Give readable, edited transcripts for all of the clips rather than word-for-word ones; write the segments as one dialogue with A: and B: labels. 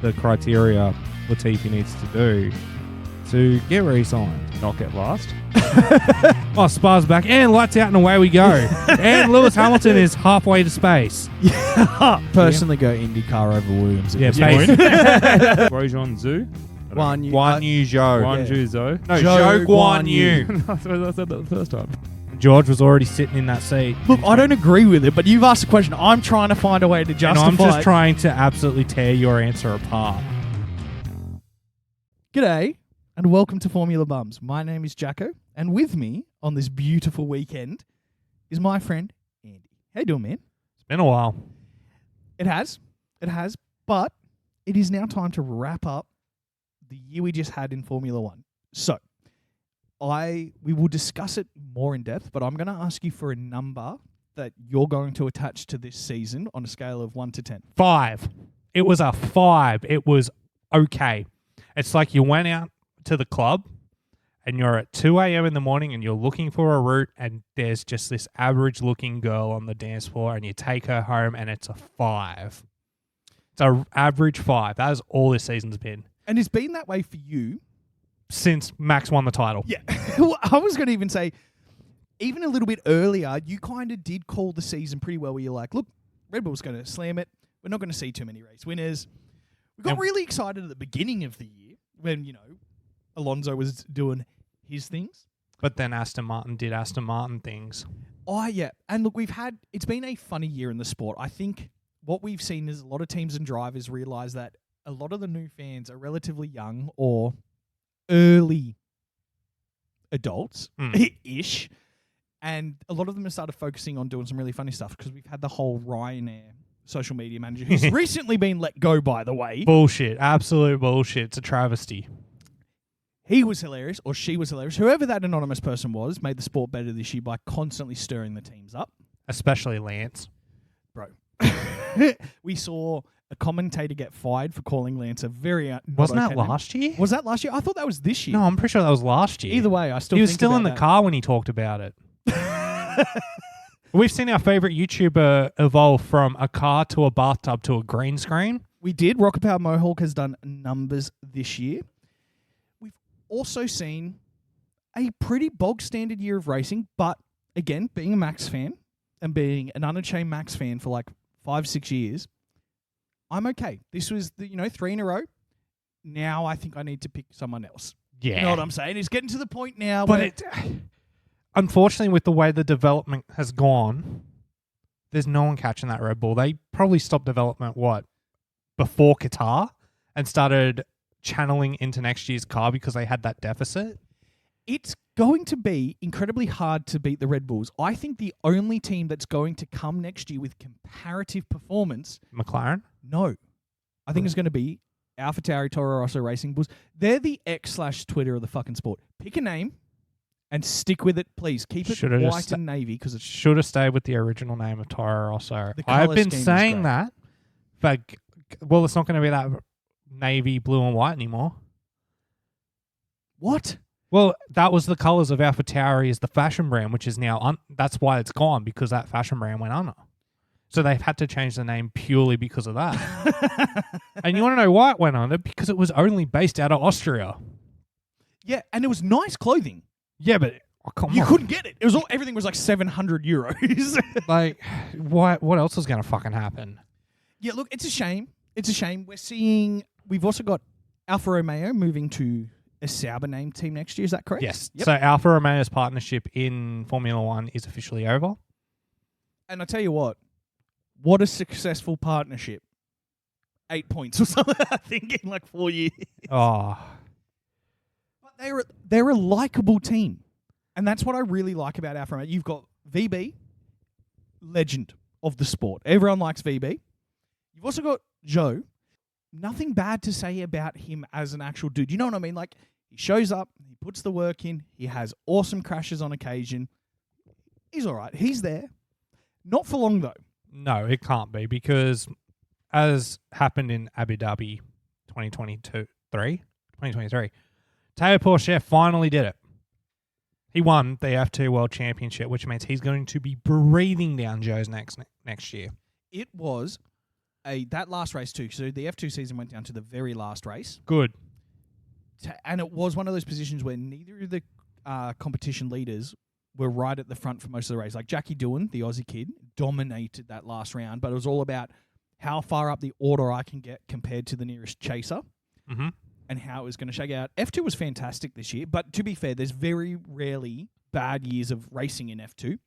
A: the criteria Latifi needs to do to get re-signed, not get last. Oh, Spar's back, and lights out, and away we go. And Lewis Hamilton is halfway to space.
B: Personally, go IndyCar over Williams.
A: Yeah, Grosjean Zhu?
B: Guan Yu
A: Zhou.
B: Guan
A: Yu Zhou. No,
B: Zhou
A: Zhou Guan
B: Yu.
A: Yu. I said that the first time. George was already sitting in that seat.
B: Look, I don't agree with it, but you've asked a question. I'm trying to find a way to justify
A: And I'm just
B: it.
A: trying to absolutely tear your answer apart.
B: G'day, and welcome to Formula Bums. My name is Jacko, and with me on this beautiful weekend is my friend, Andy. How you doing, man?
A: It's been a while.
B: It has, but it is now time to wrap up the year we just had in Formula One. So, we will discuss it more in depth, but I'm going to ask you for a number that you're going to attach to this season on a scale of 1 to 10.
A: 5. It was a 5. It was okay. It's like you went out to the club and you're at 2 a.m. in the morning and you're looking for a route and there's just this average looking girl on the dance floor and you take her home and it's a 5. It's an average 5. That is all this season's been.
B: And it's been that way for you
A: since Max won the title.
B: Yeah. Well, I was going to even say, even a little bit earlier, you kind of did call the season pretty well where you're like, look, Red Bull's going to slam it. We're not going to see too many race winners. We got really excited at the beginning of the year when, Alonso was doing his things.
A: But then Aston Martin did Aston Martin things.
B: Oh, yeah. And look, it's been a funny year in the sport. I think what we've seen is a lot of teams and drivers realize that a lot of the new fans are relatively young or early adults-ish. And a lot of them have started focusing on doing some really funny stuff because we've had the whole Ryanair social media manager who's recently been let go, by the way.
A: Bullshit. Absolute bullshit. It's a travesty.
B: He was hilarious, or she was hilarious. Whoever that anonymous person was made the sport better this year by constantly stirring the teams up.
A: Especially Lance.
B: Bro. We saw a commentator get fired for calling Lance a very...
A: Wasn't that last year?
B: Was that last year? I thought that was this year.
A: No, I'm pretty sure that was last year.
B: Either way, I still
A: He was
B: think
A: still
B: about
A: in the
B: that.
A: car when he talked about it. We've seen our favourite YouTuber evolve from a car to a bathtub to a green screen.
B: We did. Rocket Power Mohawk has done numbers this year. We've also seen a pretty bog-standard year of racing, but again, being a Max fan and being an unashamed Max fan for like 5-6 years, I'm okay. This was, 3 in a row. Now I think I need to pick someone else.
A: Yeah.
B: You know what I'm saying? It's getting to the point now
A: where... Unfortunately, with the way the development has gone, there's no one catching that Red Bull. They probably stopped development, before Qatar and started channeling into next year's car because they had that deficit.
B: It's going to be incredibly hard to beat the Red Bulls. I think the only team that's going to come next year with comparative performance...
A: McLaren?
B: No. I think it's going to be AlphaTauri, Toro Rosso Racing Bulls. They're the X/Twitter of the fucking sport. Pick a name and stick with it, please. Keep it white and navy because it
A: should have stayed with the original name of Toro Rosso.
B: I've
A: been saying that, but it's not going to be that navy, blue, and white anymore.
B: What?
A: Well, that was the colours of AlphaTauri as the fashion brand, which is now that's why it's gone because that fashion brand went under. So they've had to change the name purely because of that. And you want to know why it went under? Because it was only based out of Austria.
B: Yeah, and it was nice clothing.
A: Yeah, but
B: you couldn't get it. It was everything was like €700.
A: Like, what else is going to fucking happen?
B: Yeah, look, it's a shame. It's a shame. We've also got Alfa Romeo moving to a Sauber named team next year. Is that correct?
A: Yes. Yep. So Alfa Romeo's partnership in Formula One is officially over.
B: And I tell you what a successful partnership. 8 points or something, I think, in like 4 years.
A: Oh.
B: But they're a likable team. And that's what I really like about Alfa Romeo. You've got VB, legend of the sport. Everyone likes VB. You've also got Joe. Nothing bad to say about him as an actual dude. You know what I mean? Like, he shows up, he puts the work in, he has awesome crashes on occasion. He's all right. He's there. Not for long, though.
A: No, it can't be because as happened in Abu Dhabi 2023, Teo Pourchaire finally did it. He won the F2 World Championship, which means he's going to be breathing down Joe's next year.
B: It was that last race too. So the F2 season went down to the very last race.
A: Good.
B: And it was one of those positions where neither of the competition leaders were right at the front for most of the race. Like Jackie Doohan, the Aussie kid, dominated that last round, but it was all about how far up the order I can get compared to the nearest chaser and how it was going to shake out. F2 was fantastic this year, but to be fair, there's very rarely bad years of racing in F2.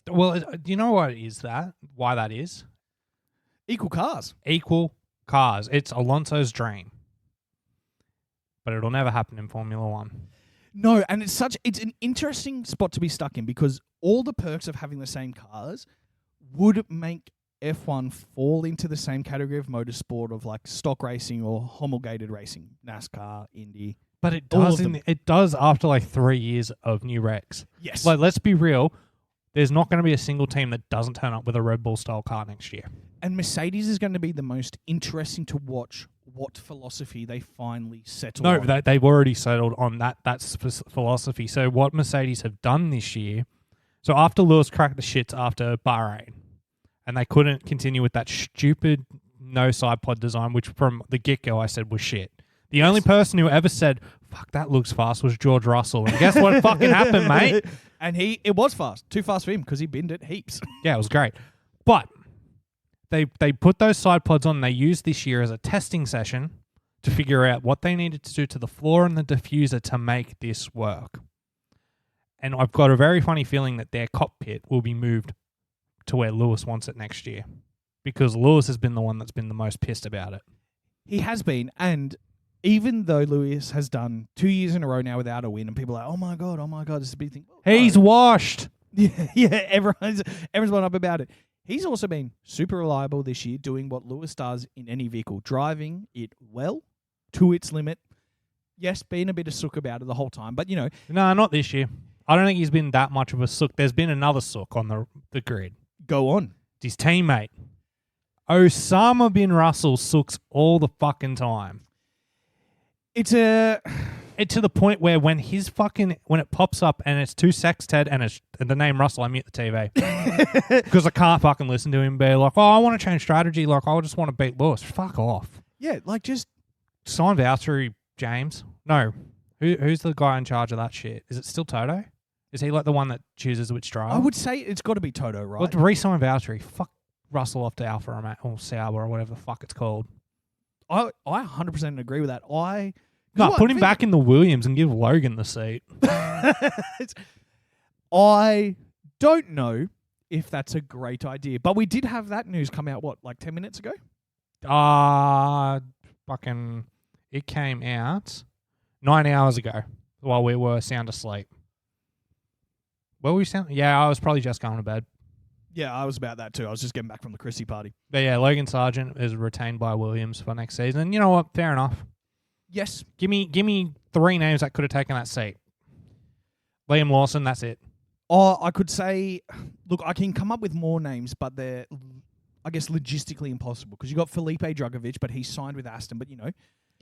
A: Well, do you know what is that? Why that is?
B: Equal cars.
A: Equal cars. It's Alonso's dream. But it'll never happen in Formula One.
B: No, and it's an interesting spot to be stuck in because all the perks of having the same cars would make F1 fall into the same category of motorsport of like stock racing or homologated racing, NASCAR, Indy.
A: But it does. It does after like 3 years of new regs.
B: Yes.
A: Like, let's be real. There's not going to be a single team that doesn't turn up with a Red Bull style car next year.
B: And Mercedes is going to be the most interesting to watch what philosophy they finally settle on.
A: No, they've already settled on that's philosophy. So what Mercedes have done this year, so after Lewis cracked the shits after Bahrain, and they couldn't continue with that stupid no side pod design, which from the get-go I said was shit. The only person who ever said, fuck, that looks fast was George Russell. And guess what fucking happened, mate?
B: And it was fast. Too fast for him because he binned it heaps.
A: Yeah, it was great. But they put those side pods on. They used this year as a testing session to figure out what they needed to do to the floor and the diffuser to make this work. And I've got a very funny feeling that their cockpit will be moved to where Lewis wants it next year, because Lewis has been the one that's been the most pissed about it.
B: He has been, and even though Lewis has done 2 years in a row now without a win, and people are like, oh my God, this is a big thing.
A: He's washed.
B: Yeah, everyone's gone up about it. He's also been super reliable this year, doing what Lewis does in any vehicle, driving it well to its limit. Yes, being a bit of sook about it the whole time, but
A: No, not this year. I don't think he's been that much of a sook. There's been another sook on the grid.
B: Go on.
A: It's his teammate. Osama bin Russell sooks all the fucking time. It's to the point where when it pops up and it's two Sexted and it's the name Russell, I mute the TV because I can't fucking listen to him be like, oh, I want to change strategy. Like, I just want to beat Lewis. Fuck off.
B: Yeah, like just
A: sign Valtteri, James. No, who's the guy in charge of that shit? Is it still Toto? Is he like the one that chooses which driver?
B: I would say it's got to be Toto, right?
A: Well, re-sign Valtteri. Fuck Russell off to Alfa or Sauber or whatever the fuck it's called.
B: I 100% agree with that.
A: Put him back in the Williams and give Logan the seat.
B: I don't know if that's a great idea, but we did have that news come out, like 10 minutes ago?
A: It came out 9 hours ago while we were sound asleep. Were we sound? Yeah, I was probably just going to bed.
B: Yeah, I was about that too. I was just getting back from the Christie party.
A: But yeah, Logan Sargent is retained by Williams for next season. And you know what? Fair enough.
B: Yes.
A: Give me 3 names that could have taken that seat. Liam Lawson, that's it.
B: Oh, I could say, look, I can come up with more names, but they're, I guess, logistically impossible because you got Felipe Drugovich, but he's signed with Aston. But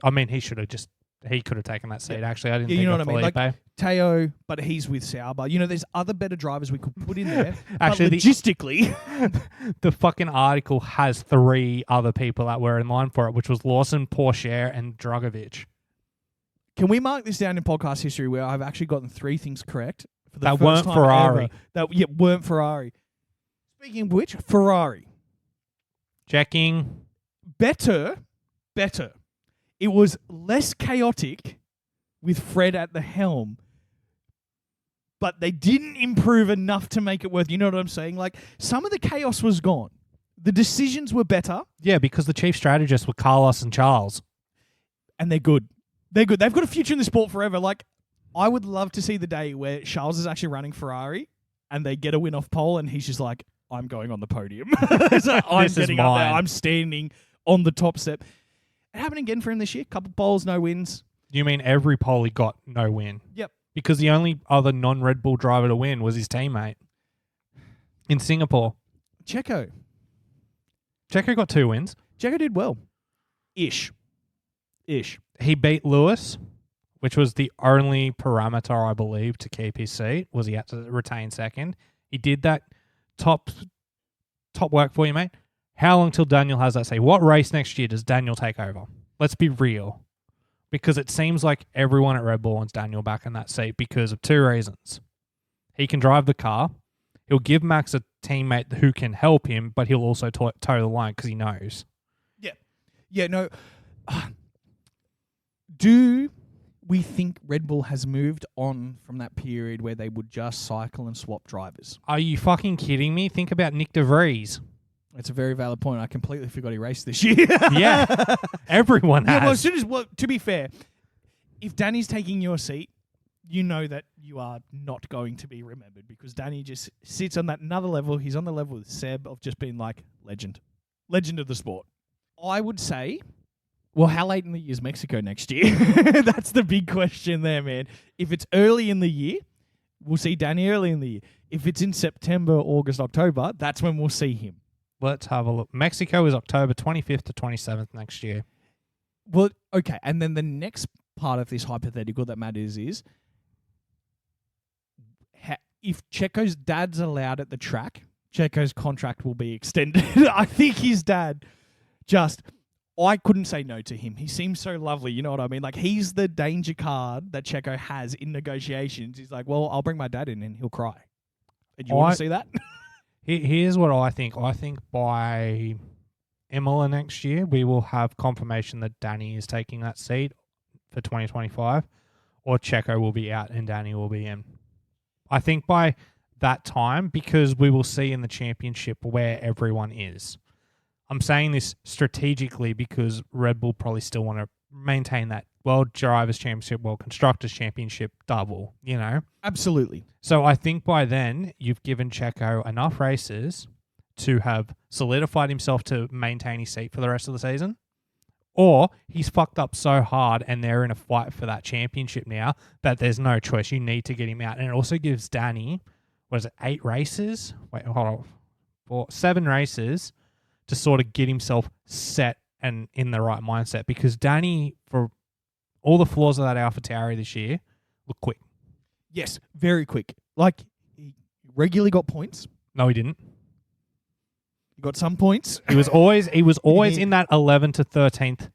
A: I mean, he could have taken that seat. Actually, I didn't.
B: Yeah,
A: think
B: you know
A: of
B: what I mean.
A: Felipe.
B: Like Teo, but he's with Sauber. There's other better drivers we could put in there.
A: Actually,
B: but logistically,
A: the fucking article has 3 other people that were in line for it, which was Lawson, Pourchaire, and Drugovich.
B: Can we mark this down in podcast history where I've actually gotten 3 things correct for the
A: that
B: first
A: weren't
B: time
A: Ferrari?
B: Ever, weren't Ferrari. Speaking of which, Ferrari.
A: Checking.
B: Better. It was less chaotic with Fred at the helm, but they didn't improve enough to make it worth. You know what I'm saying? Like, some of the chaos was gone. The decisions were better.
A: Yeah, because the chief strategists were Carlos and Charles.
B: And they're good. They've got a future in the sport forever. Like, I would love to see the day where Charles is actually running Ferrari and they get a win off pole and he's just like, I'm going on the podium. So I'm getting up there. I'm standing on the top step. It happened again for him this year. Couple poles, no wins.
A: You mean every pole he got, no win?
B: Yep.
A: Because the only other non-Red Bull driver to win was his teammate in Singapore.
B: Checo
A: got 2 wins.
B: Checo did well. Ish.
A: He beat Lewis, which was the only parameter, I believe, to keep his seat, was he had to retain second. He did that. Top work for you, mate. How long till Daniel has that say? What race next year does Daniel take over? Let's be real. Because it seems like everyone at Red Bull wants Daniel back in that seat because of two reasons. He can drive the car. He'll give Max a teammate who can help him, but he'll also toe the line because he knows.
B: Yeah, no. Do we think Red Bull has moved on from that period where they would just cycle and swap drivers?
A: Are you fucking kidding me? Think about Nick De Vries.
B: It's a very valid point. I completely forgot he raced this year.
A: Yeah, everyone has.
B: To be fair, if Danny's taking your seat, you know that you are not going to be remembered because Danny just sits on that another level. He's on the level with Seb of just being like legend of the sport. I would say, well, how late in the year is Mexico next year? That's the big question there, man. If it's early in the year, we'll see Danny early in the year. If it's in September, August, October, that's when we'll see him.
A: Let's have a look. Mexico is October 25th to 27th next year.
B: Well, okay. And then the next part of this hypothetical that matters is if Checo's dad's allowed at the track, Checo's contract will be extended. I think his dad I couldn't say no to him. He seems so lovely. You know what I mean? Like, he's the danger card that Checo has in negotiations. He's like, well, I'll bring my dad in and he'll cry. Do you want to see that?
A: Here's what I think. I think by Imola next year, we will have confirmation that Danny is taking that seat for 2025, or Checo will be out and Danny will be in. I think by that time, because we will see in the championship where everyone is. I'm saying this strategically because Red Bull probably still want to maintain that World Drivers' Championship, World Constructors' Championship double, you know?
B: Absolutely.
A: So I think by then, you've given Checo enough races to have solidified himself to maintain his seat for the rest of the season. Or he's fucked up so hard and they're in a fight for that championship now that there's no choice. You need to get him out. And it also gives Danny, 8 races? Wait, hold on. 7 races to sort of get himself set and in the right mindset. Because Danny, for all the flaws of that AlphaTauri this year, looked quick.
B: Yes, very quick. Like, he regularly got points.
A: No, he didn't.
B: He got some points.
A: He was always in that 11th to 13th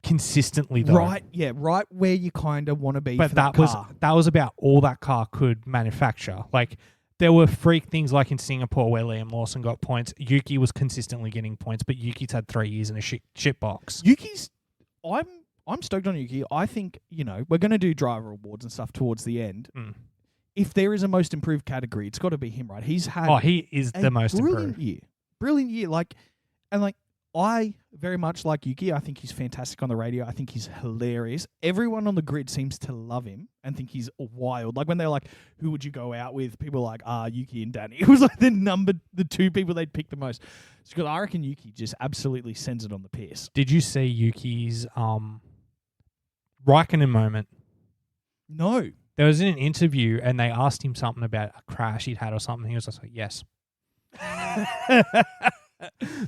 A: consistently, though.
B: Right, yeah, right where you kind of want to be. But for that car.
A: That was about all that car could manufacture. Like, there were freak things like in Singapore where Liam Lawson got points. Yuki was consistently getting points, but Yuki's had 3 years in a shit box.
B: I'm stoked on Yuki. I think, we're going to do driver awards and stuff towards the end.
A: Mm.
B: If there is a most improved category, it's got to be him, right? He's had
A: he is the most improved.
B: Brilliant year. I very much like Yuki. I think he's fantastic on the radio. I think he's hilarious. Everyone on the grid seems to love him and think he's wild. Like when they're like, who would you go out with? People are like, Yuki and Danny. It was like the 2 people they'd pick the most. Because I reckon Yuki just absolutely sends it on the piss.
A: Did you see Yuki's Raikkonen moment?
B: No.
A: There was in an interview and they asked him something about a crash he'd had or something. He was just like, yes.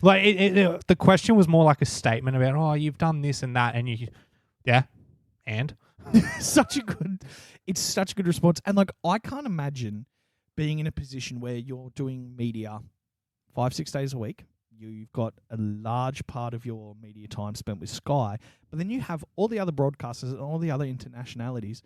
A: Like the question was more like a statement about, you've done this and that, and and
B: it's such a good response. And like, I can't imagine being in a position where you're doing media 5-6 days a week. You've got a large part of your media time spent with Sky, but then you have all the other broadcasters and all the other internationalities,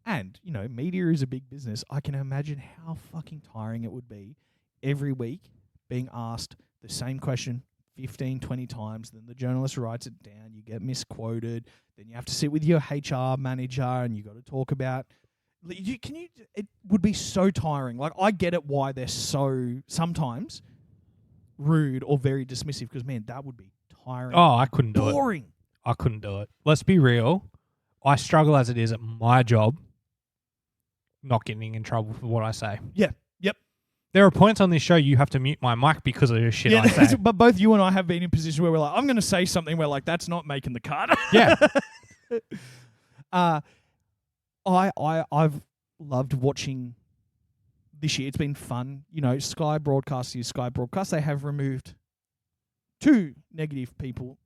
B: and media is a big business. I can imagine how fucking tiring it would be every week being asked the same question 15, 20 times, then the journalist writes it down, you get misquoted, then you have to sit with your HR manager and you got to talk about... It would be so tiring. Like, I get it why they're so sometimes rude or very dismissive, because, man, that would be tiring.
A: Oh, I couldn't do it.
B: Boring.
A: I couldn't do it. Let's be real. I struggle as it is at my job not getting in trouble for what I say.
B: Yeah. Yep.
A: There are points on this show you have to mute my mic because of the shit I say.
B: But both you and I have been in a position where we're like, I'm going to say something where, like, that's not making the cut.
A: Yeah.
B: I've loved watching this year. It's been fun. Sky Broadcast is Sky Broadcast. They have removed 2 negative people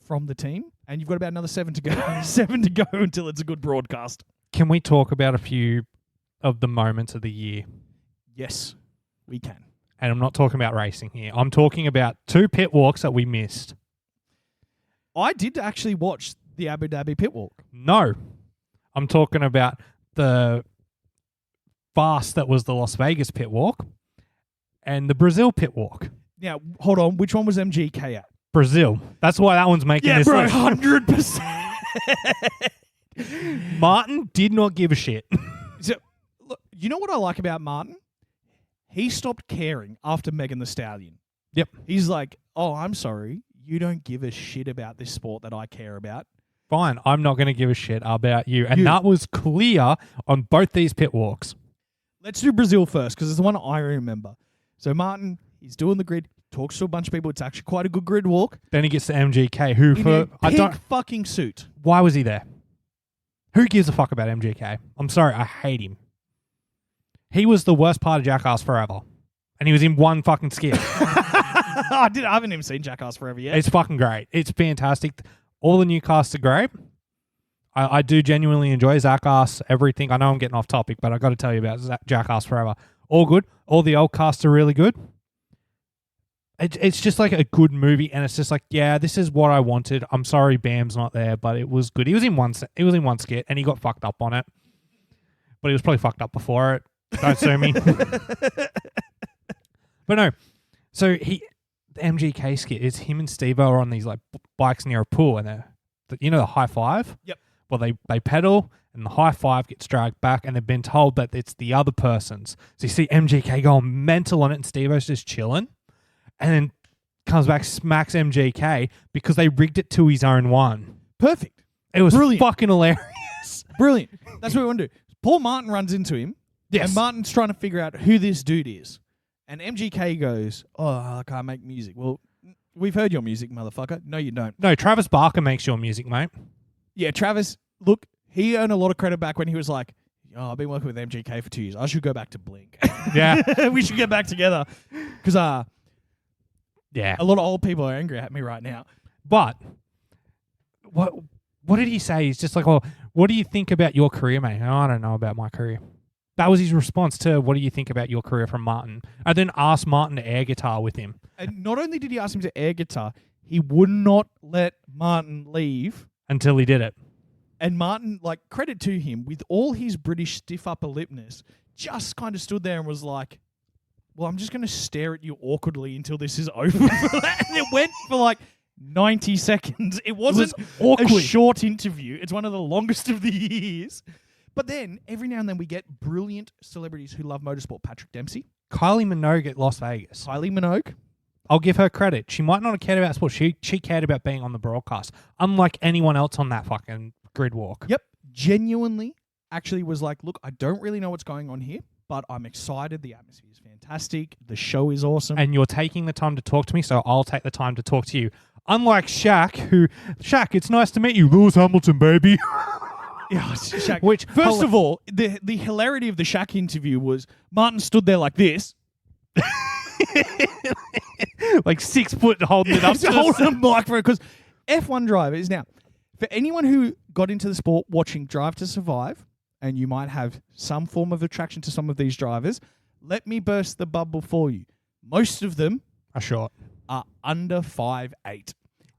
B: from the team, and you've got about another 7 to go. 7 to go until it's a good broadcast.
A: Can we talk about a few of the moments of the year?
B: Yes, we can.
A: And I'm not talking about racing here. I'm talking about 2 pit walks that we missed.
B: I did actually watch the Abu Dhabi pit walk.
A: No. I'm talking about the fast that was the Las Vegas pit walk and the Brazil pit walk.
B: Now, hold on. Which one was MGK at?
A: Brazil. That's why that one's making this list.
B: 100%.
A: Martin did not give a shit.
B: So, look, you know what I like about Martin? He stopped caring after Megan Thee Stallion.
A: Yep.
B: He's like, oh, I'm sorry. You don't give a shit about this sport that I care about.
A: Fine, I'm not going to give a shit about you. And that was clear on both these pit walks.
B: Let's do Brazil first because it's the one I remember. So Martin, he's doing the grid, talks to a bunch of people. It's actually quite a good grid walk.
A: Then he gets to MGK, who
B: In
A: for
B: a pink fucking suit.
A: Why was he there? Who gives a fuck about MGK? I'm sorry, I hate him. He was the worst part of Jackass Forever. And he was in one fucking skit.
B: I haven't even seen Jackass Forever yet.
A: It's fucking great. It's fantastic. All the new casts are great. I do genuinely enjoy Jackass, everything. I know I'm getting off topic, but I got to tell you about Jackass Forever. All good. All the old casts are really good. It's just like a good movie, and it's just like, yeah, this is what I wanted. I'm sorry Bam's not there, but it was good. He was in one skit, and he got fucked up on it. But he was probably fucked up before it. Don't sue me. But no. So the MGK skit is him and Steve-O are on these like bikes near a pool, and the high five?
B: Yep.
A: Well, they pedal, and the high five gets dragged back, and they've been told that it's the other person's. So you see MGK going mental on it, and Steve-O's just chilling. And then comes back, smacks MGK because they rigged it to his own one.
B: Perfect.
A: It was
B: Brilliant.
A: fucking hilarious.
B: Brilliant. That's what we want to do. Paul Martin runs into him.
A: Yes.
B: And Martin's trying to figure out who this dude is. And MGK goes, oh, I can't make music. Well, we've heard your music, motherfucker. No, you don't.
A: No, Travis Barker makes your music, mate.
B: Yeah, Travis, look, he earned a lot of credit back when he was like, oh, I've been working with MGK for 2 years. I should go back to Blink.
A: Yeah.
B: We should get back together. Because
A: yeah,
B: a lot of old people are angry at me right now.
A: But what did he say? He's just like, oh, what do you think about your career, mate? Oh, I don't know about my career. That was his response to what do you think about your career from Martin. I then asked Martin to air guitar with him.
B: And not only did he ask him to air guitar, he would not let Martin leave.
A: Until he did it.
B: And Martin, like, credit to him, with all his British stiff upper lipness, just kind of stood there and was like, well, I'm just going to stare at you awkwardly until this is over. And it went for like 90 seconds. It wasn't
A: awkward.
B: A short interview. It's one of the longest of the years. But then, every now and then, we get brilliant celebrities who love motorsport. Patrick Dempsey.
A: Kylie Minogue at Las Vegas.
B: Kylie Minogue.
A: I'll give her credit. She might not have cared about sport. She cared about being on the broadcast. Unlike anyone else on that fucking grid walk.
B: Yep. Genuinely actually was like, look, I don't really know what's going on here, but I'm excited. The atmosphere is fantastic. The show is awesome.
A: And you're taking the time to talk to me, so I'll take the time to talk to you. Unlike Shaq, it's nice to meet you, Lewis Hamilton, baby.
B: Yeah, Shaq.
A: Which,
B: first of all, the hilarity of the Shaq interview was Martin stood there like this.
A: Like 6 foot holding it up.
B: Holding a microphone. Because F1 drivers, now, for anyone who got into the sport watching Drive to Survive, and you might have some form of attraction to some of these drivers, let me burst the bubble for you. Most of them
A: are short.
B: Are under 5'8".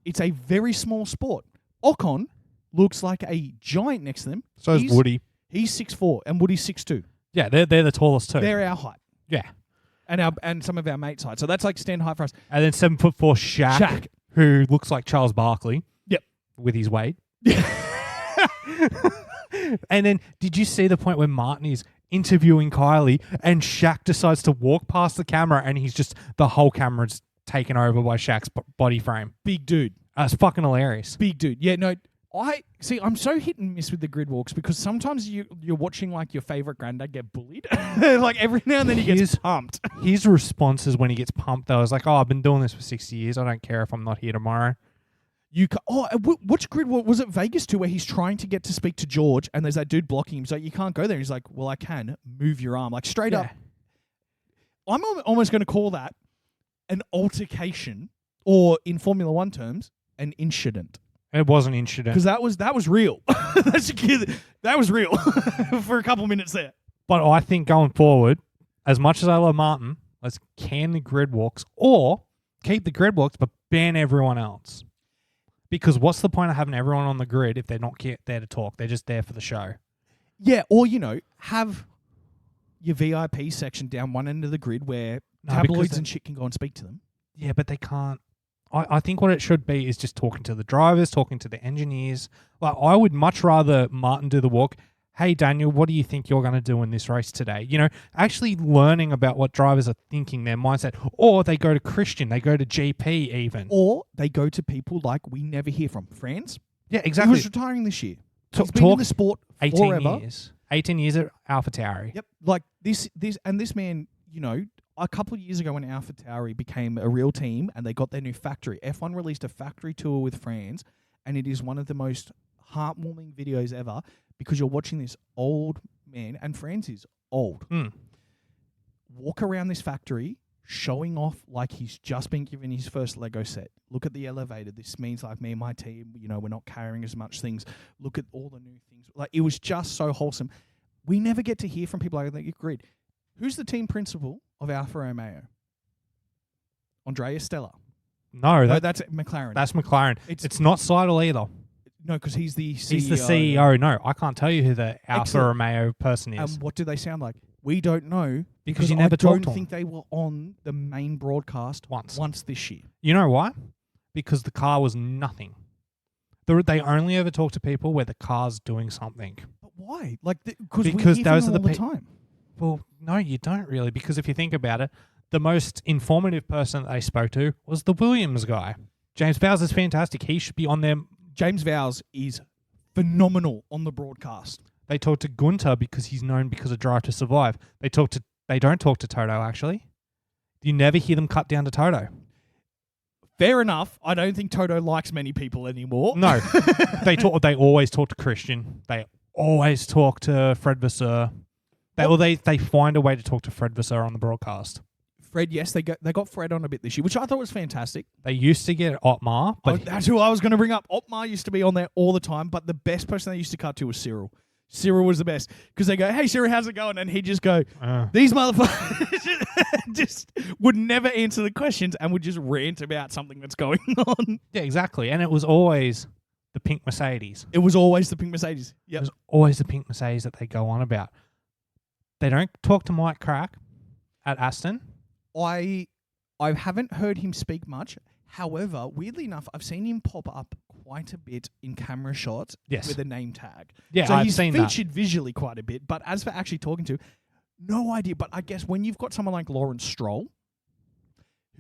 B: It's a very small sport. Ocon looks like a giant next to them.
A: So is Woody.
B: He's 6'4", and Woody's 6'2".
A: Yeah, they're the tallest too.
B: They're our height.
A: Yeah.
B: And some of our mates' height. So that's like stand height for us.
A: And then 7'4" Shaq, who looks like Charles Barkley.
B: Yep.
A: With his weight. And then, did you see the point where Martin is interviewing Kylie and Shaq decides to walk past the camera and the whole camera's taken over by Shaq's body frame?
B: Big dude.
A: It's fucking hilarious.
B: Big dude. Yeah, no, I'm so hit and miss with the grid walks because sometimes you're watching like your favorite granddad get bullied. Like every now and then he gets pumped.
A: His responses when he gets pumped though is like, oh, I've been doing this for 60 years. I don't care if I'm not here tomorrow.
B: Which grid walk was it? Vegas too, where he's trying to get to speak to George and there's that dude blocking him. He's like, you can't go there. He's like, well, I can. Move your arm. Like straight up. I'm almost going to call that an altercation, or in Formula One terms, an incident.
A: It was an incident.
B: Because that was real. That was real for a couple minutes there.
A: But I think going forward, as much as I love Martin, Let's can the grid walks or keep the grid walks but ban everyone else. Because what's the point of having everyone on the grid if they're not there to talk? They're just there for the show.
B: Yeah, or, have your VIP section down one end of the grid where tabloids and shit can go and speak to them.
A: Yeah, but they can't. I think what it should be is just talking to the drivers, talking to the engineers. Like, I would much rather Martin do the walk. Hey, Daniel, what do you think you're going to do in this race today? Actually learning about what drivers are thinking, their mindset. Or they go to Christian, they go to GP even.
B: Or they go to people like we never hear from. Franz?
A: Yeah, exactly.
B: He was retiring this year. He's been in the sport
A: 18
B: forever.
A: years. 18 years at AlphaTauri.
B: Yep. Like this man, a couple of years ago when AlphaTauri became a real team and they got their new factory, F1 released a factory tour with Franz, and it is one of the most heartwarming videos ever because you're watching this old man, and Franz is old, walk around this factory showing off like he's just been given his first Lego set. Look at the elevator. This means like me and my team, we're not carrying as much things. Look at all the new things. Like, it was just so wholesome. We never get to hear from people like that. Agreed. Who's the team principal of Alfa Romeo? Andrea Stella.
A: No,
B: that's McLaren.
A: That's McLaren. It's not Seidel either.
B: No, because he's the CEO.
A: He's the CEO. No, I can't tell you who the Alfa Romeo person is.
B: What do they sound like? We don't know
A: because you never talked to them.
B: I don't think they were on the main broadcast once this year.
A: You know why? Because the car was nothing. They only ever talk to people where the car's doing something.
B: But why? Because we hear
A: those
B: from
A: are
B: them all the time.
A: Well, no, you don't really, because if you think about it, the most informative person that they spoke to was the Williams guy. James Bowles is fantastic. He should be on there.
B: James Vowles is phenomenal on the broadcast.
A: They talk to Gunter because he's known because of Drive to Survive. They don't talk to Toto, actually. You never hear them cut down to Toto.
B: Fair enough. I don't think Toto likes many people anymore.
A: No. They always talk to Christian. They always talk to Fred Vasseur. They find a way to talk to Fred Vasseur on the broadcast.
B: Fred, yes, they got Fred on a bit this year, which I thought was fantastic.
A: They used to get Otmar, but
B: that's who I was going to bring up. Otmar used to be on there all the time, but the best person they used to cut to was Cyril. Cyril was the best because they go, "Hey, Cyril, how's it going?" And he'd just go, "These motherfuckers," just would never answer the questions and would just rant about something that's going on.
A: Yeah, exactly. And it was always the pink Mercedes.
B: It was always the pink Mercedes. Yep.
A: It was always the pink Mercedes that they go on about. They don't talk to Mike Crack at Aston.
B: I haven't heard him speak much. However, weirdly enough, I've seen him pop up quite a bit in camera shots with a name tag.
A: Yeah,
B: so
A: I've
B: he's
A: seen
B: featured visually quite a bit. But as for actually talking to, no idea. But I guess when you've got someone like Lawrence Stroll,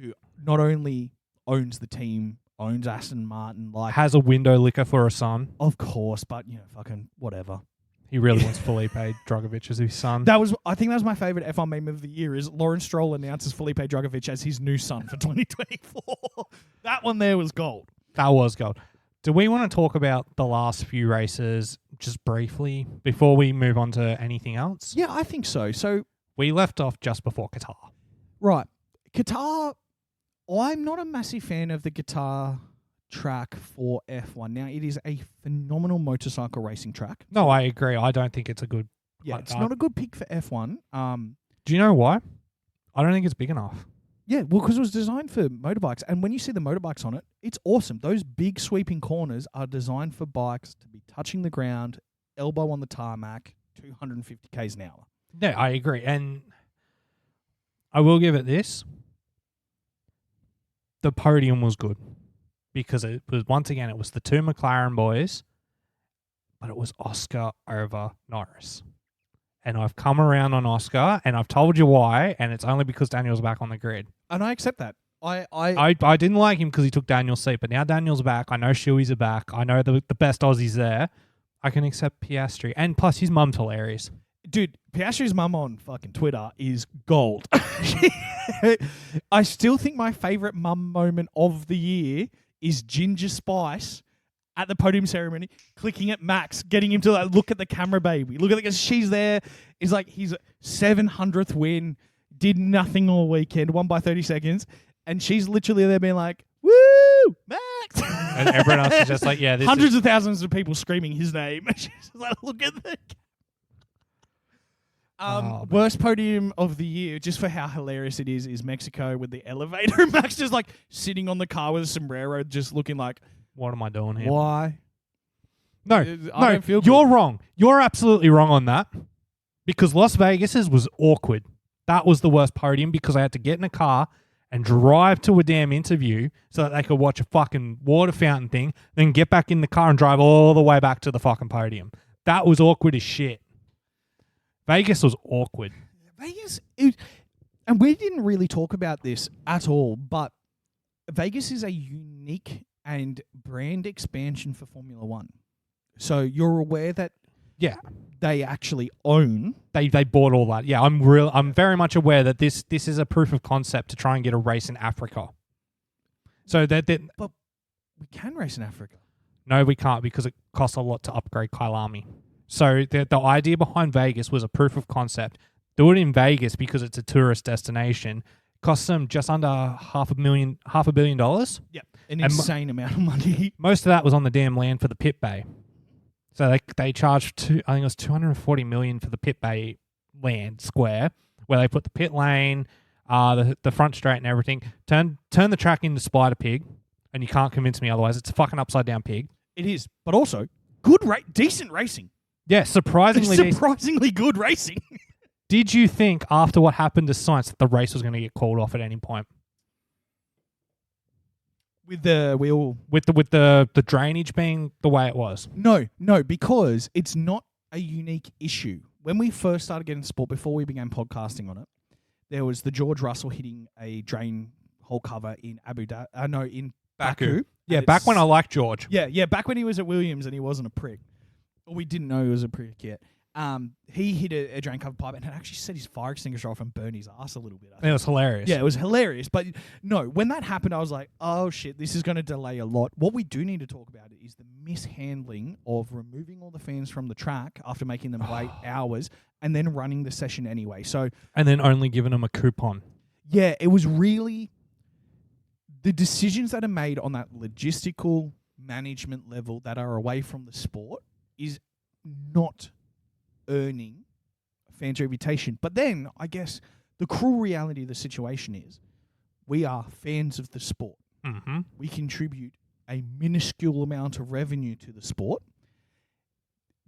B: who not only owns the team, owns Aston Martin,
A: has a window liquor for a son.
B: Of course, but fucking whatever.
A: He really wants Felipe Drugovich as his son.
B: I think that was my favorite F1 meme of the year. Is Lawrence Stroll announces Felipe Drugovich as his new son for 2024. That one there was gold.
A: That was gold. Do we want to talk about the last few races just briefly before we move on to anything else?
B: Yeah, I think so. So
A: we left off just before Qatar.
B: Right. Qatar, I'm not a massive fan of the Qatar track for F1. Now, it is a phenomenal motorcycle racing track.
A: No, I agree. I don't think it's a good...
B: Yeah, it's not a good pick for F1.
A: Do you know why? I don't think it's big enough.
B: Yeah, well, because it was designed for motorbikes. And when you see the motorbikes on it, it's awesome. Those big sweeping corners are designed for bikes to be touching the ground, elbow on the tarmac, 250 k's an hour.
A: Yeah, I agree. And I will give it this. The podium was good. Because it was, once again, it was the two McLaren boys, but it was Oscar over Norris. And I've come around on Oscar, and I've told you why, and it's only because Daniel's back on the grid.
B: And I accept that.
A: I didn't like him because he took Daniel's seat, but now Daniel's back. I know Shuey's are back. I know the best Aussies there. I can accept Piastri. And plus, his mum's hilarious.
B: Dude, Piastri's mum on fucking Twitter is gold. I still think my favorite mum moment of the year is Ginger Spice at the podium ceremony, clicking at Max, getting him to look at the camera, baby. Look at the, she's there. It's like his 700th win, did nothing all weekend, won by 30 seconds, and she's literally there being like, "Woo, Max!"
A: And everyone else is just like, yeah,
B: hundreds of thousands of people screaming his name. And she's like, "Look at the."
A: Man.
B: Worst podium of the year, just for how hilarious it is Mexico with the elevator. And Max just like sitting on the car with a sombrero, just looking like,
A: What am I doing here?
B: why?
A: No,
B: I don't feel good.
A: you're wrong. You're absolutely wrong on that. Because Las Vegas's was awkward. That was the worst podium because I had to get in a car and drive to a damn interview so that they could watch a fucking water fountain thing, then get back in the car and drive all the way back to the fucking podium. That was awkward as shit. Vegas was awkward.
B: Vegas, and we didn't really talk about this at all, but Vegas is a unique and brand expansion for Formula One. So you're aware that they actually own.
A: They bought all that. Yeah, I'm very much aware that this is a proof of concept to try and get a race in Africa. So but
B: we can race in Africa.
A: No, we can't because it costs a lot to upgrade Kyalami. So the idea behind Vegas was a proof of concept. Do it in Vegas because it's a tourist destination. Cost them just under $500 million.
B: Yeah, an insane amount of money.
A: Most of that was on the damn land for the pit bay. So they charged I think it was $240 million for the pit bay land square, where they put the pit lane, the front straight and everything. Turn the track into Spider Pig, and you can't convince me otherwise. It's a fucking upside down pig.
B: It is, but also decent racing.
A: Yeah, surprisingly
B: good racing.
A: Did you think after what happened to Sainz that the race was going to get called off at any point?
B: With the
A: drainage being the way it was?
B: No, because it's not a unique issue. When we first started getting sport, before we began podcasting on it, there was the George Russell hitting a drain hole cover in Baku.
A: Yeah, back when I liked George.
B: Yeah, back when he was at Williams and he wasn't a prick. Or we didn't know he was a prick yet. He hit a drain cover pipe and had actually set his fire extinguisher off and burned his ass a little bit.
A: It was hilarious.
B: Yeah, it was hilarious. But no, when that happened, I was like, oh shit, this is going to delay a lot. What we do need to talk about is the mishandling of removing all the fans from the track after making them wait hours and then running the session anyway.
A: And then only giving them a coupon.
B: Yeah, it was really the decisions that are made on that logistical management level that are away from the sport is not earning fans' reputation. But then, I guess, the cruel reality of the situation is we are fans of the sport.
A: Mm-hmm.
B: We contribute a minuscule amount of revenue to the sport.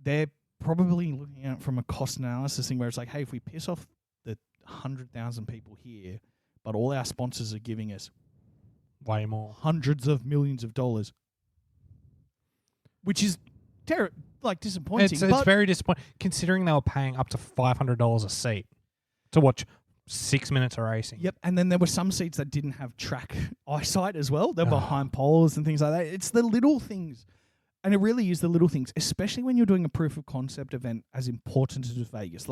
B: They're probably looking at it from a cost analysis thing where it's like, hey, if we piss off the 100,000 people here, but all our sponsors are giving us
A: way more,
B: hundreds of millions of dollars, which is disappointing.
A: It's very disappointing considering they were paying up to $500 a seat to watch 6 minutes of racing.
B: Yep, and then there were some seats that didn't have track eyesight as well. They're behind poles and things like that. It's the little things, and it really is the little things, especially when you're doing a proof of concept event as important as Vegas.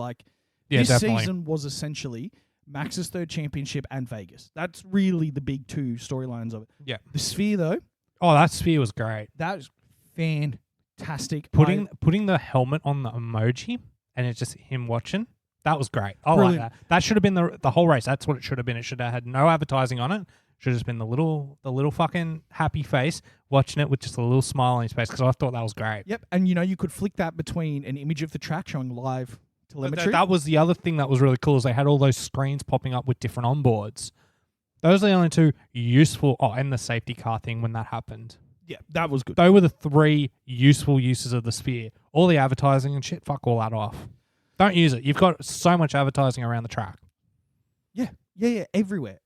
B: This
A: definitely.
B: season was essentially Max's third championship and Vegas. That's really the big two storylines of it.
A: Yeah.
B: The Sphere, though.
A: Oh, that Sphere was great.
B: That was fantastic.
A: Putting the helmet on the emoji and it's just him watching, that was great. I
B: Brilliant.
A: like that. That should have been the whole race. That's what it should have been. It should have had no advertising on it. Should have just been the little fucking happy face watching it with just a little smile on his face because I thought that was great.
B: Yep, and you could flick that between an image of the track showing live telemetry.
A: That was the other thing that was really cool is they had all those screens popping up with different onboards. Those are the only two useful. Oh, and the safety car thing when that happened.
B: Yeah, that was good.
A: They were the three useful uses of the Sphere. All the advertising and shit, fuck all that off. Don't use it. You've got so much advertising around the track.
B: Yeah, everywhere.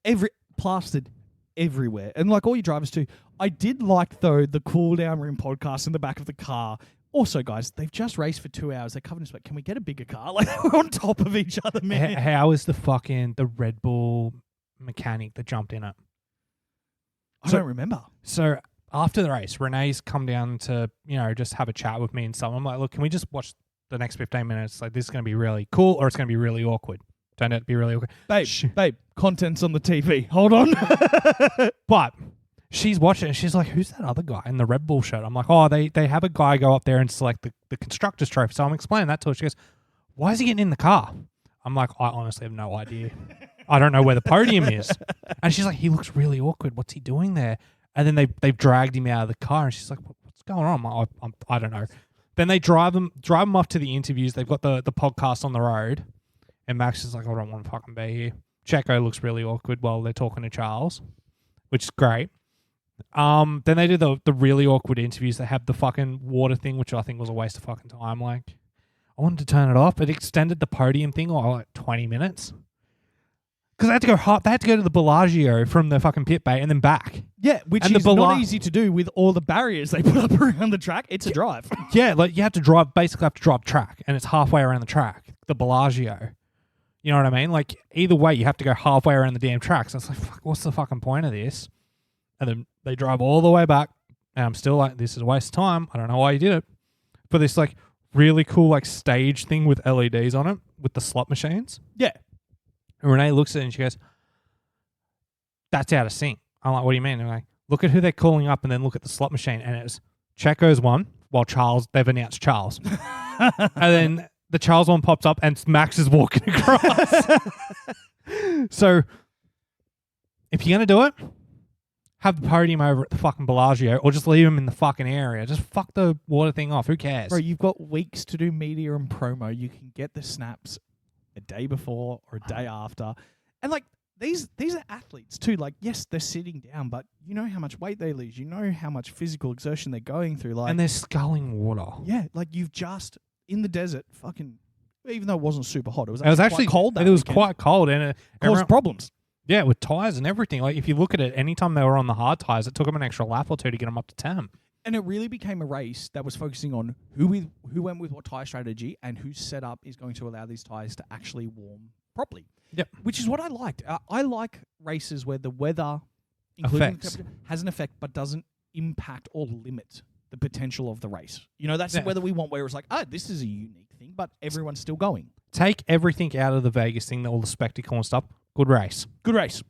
B: Plastered everywhere. And like all your drivers too. I did like, though, the cool down room podcast in the back of the car. Also, guys, they've just raced for 2 hours. They're covered in sweat. Can we get a bigger car? Like, we're on top of each other, man.
A: How is the Red Bull mechanic that jumped in it?
B: I don't remember.
A: So after the race, Renee's come down to, just have a chat with me and stuff. I'm like, look, can we just watch the next 15 minutes? Like, this is going to be really cool or it's going to be really awkward. Turned out to be really awkward.
B: Babe, content's on the TV. Hold on.
A: But she's watching and she's like, who's that other guy in the Red Bull shirt? I'm like, oh, they have a guy go up there and select the Constructors Trophy. So I'm explaining that to her. She goes, why is he getting in the car? I'm like, I honestly have no idea. I don't know where the podium is. And she's like, he looks really awkward. What's he doing there? And then they've dragged him out of the car, and she's like, "What's going on?" I'm like, I don't know. Then they drive him off to the interviews. They've got the podcast on the road, And Max is like, I don't want to fucking be here. Checo looks really awkward while they're talking to Charles, which is great. Then they do the really awkward interviews. They have the fucking water thing, which I think was a waste of fucking time. Like, I wanted to turn it off. It extended the podium thing by like 20 minutes. Because they had to go they had to go to the Bellagio from the fucking pit bay and then back.
B: Yeah, which
A: and
B: is not easy to do with all the barriers they put up around the track. It's a drive.
A: Yeah, like you have to drive track, and it's halfway around the track, the Bellagio. You know what I mean? Like, either way, you have to go halfway around the damn track. So it's like, fuck, what's the fucking point of this? And then they drive all the way back, and I'm still like, this is a waste of time. I don't know why you did it. But this, like, really cool, like, stage thing with LEDs on it, with the slot machines.
B: Yeah.
A: And Renee looks at it and she goes, that's out of sync. I'm like, what do you mean? And I'm like, look at who they're calling up and then look at the slot machine. And it's Checo's one, while they've announced Charles. And then the Charles one pops up and Max is walking across. So, if you're going to do it, have the podium over at the fucking Bellagio or just leave him in the fucking area. Just fuck the water thing off. Who cares?
B: Bro, you've got weeks to do media and promo. You can get the snaps a day before or a day after. And, like, these are athletes too. Like, yes, they're sitting down, but you know how much weight they lose. You know how much physical exertion they're going through. Like,
A: and they're sculling water.
B: Yeah, like you've just, in the desert, fucking, even though it wasn't super hot, it was
A: actually
B: quite cold.
A: It was quite cold and it
B: caused problems.
A: Yeah, with tyres and everything. Like, if you look at it, anytime they were on the hard tyres, it took them an extra lap or two to get them up to 10.
B: And it really became a race that was focusing on who went with what tyre strategy and whose setup is going to allow these tyres to actually warm properly.
A: Yep.
B: Which is what I liked. I like races where the weather, including has an effect, but doesn't impact or limit the potential of the race. You know, that's the weather we want, where it's like, this is a unique thing, but everyone's still going.
A: Take everything out of the Vegas thing, all the spectacle and stuff. Good race.
B: Good race.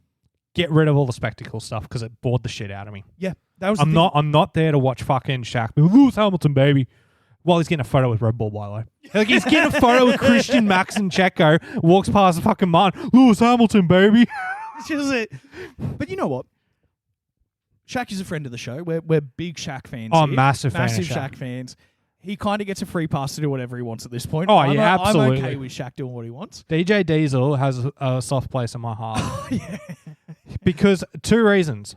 A: Get rid of all the spectacle stuff because it bored the shit out of me.
B: Yeah, that was.
A: I'm not there to watch fucking Shaq. Lewis Hamilton, baby. While he's getting a photo with Red Bull, by the way. Like, he's getting a photo with Christian, Max, and Checo. Walks past the fucking mine. Lewis Hamilton, baby.
B: It's just it. But you know what? Shaq is a friend of the show. We're big Shaq fans.
A: Oh,
B: here.
A: massive
B: Shaq fans. He kind of gets a free pass to do whatever he wants at this point.
A: Oh, absolutely.
B: I'm okay with Shaq doing what he wants.
A: DJ Diesel has a soft place in my heart.
B: Yeah.
A: Because two reasons.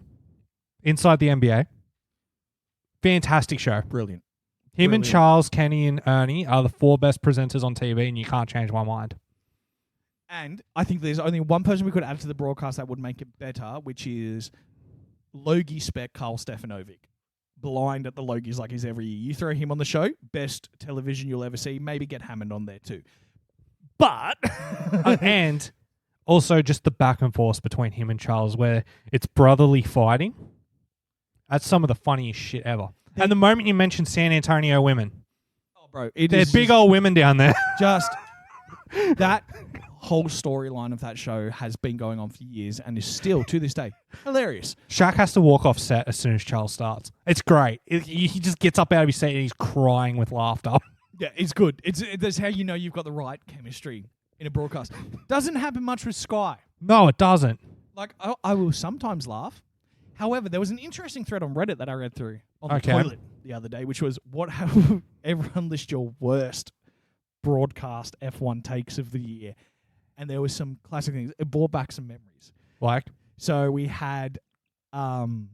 A: Inside the NBA. Fantastic show.
B: Brilliant.
A: Him and Charles, Kenny, and Ernie are the four best presenters on TV, and you can't change my mind.
B: And I think there's only one person we could add to the broadcast that would make it better, which is Logie Spec Carl Stefanovic. Blind at the Logies like he's every year. You throw him on the show, best television you'll ever see. Maybe get Hammond on there too. But...
A: and also just the back and forth between him and Charles, where it's brotherly fighting. That's some of the funniest shit ever. And the moment you mention San Antonio women,
B: bro,
A: they're big old women down there.
B: Just that whole storyline of that show has been going on for years and is still, to this day, hilarious.
A: Shaq has to walk off set as soon as Charles starts. It's great. He just gets up out of his seat and he's crying with laughter.
B: Yeah, it's good. That's how you know you've got the right chemistry in a broadcast. Doesn't happen much with Sky.
A: No, it doesn't.
B: Like, I will sometimes laugh. However, there was an interesting thread on Reddit that I read through on the toilet the other day, which was everyone list your worst broadcast F1 takes of the year. And there was some classic things. It brought back some memories.
A: Like?
B: So we had one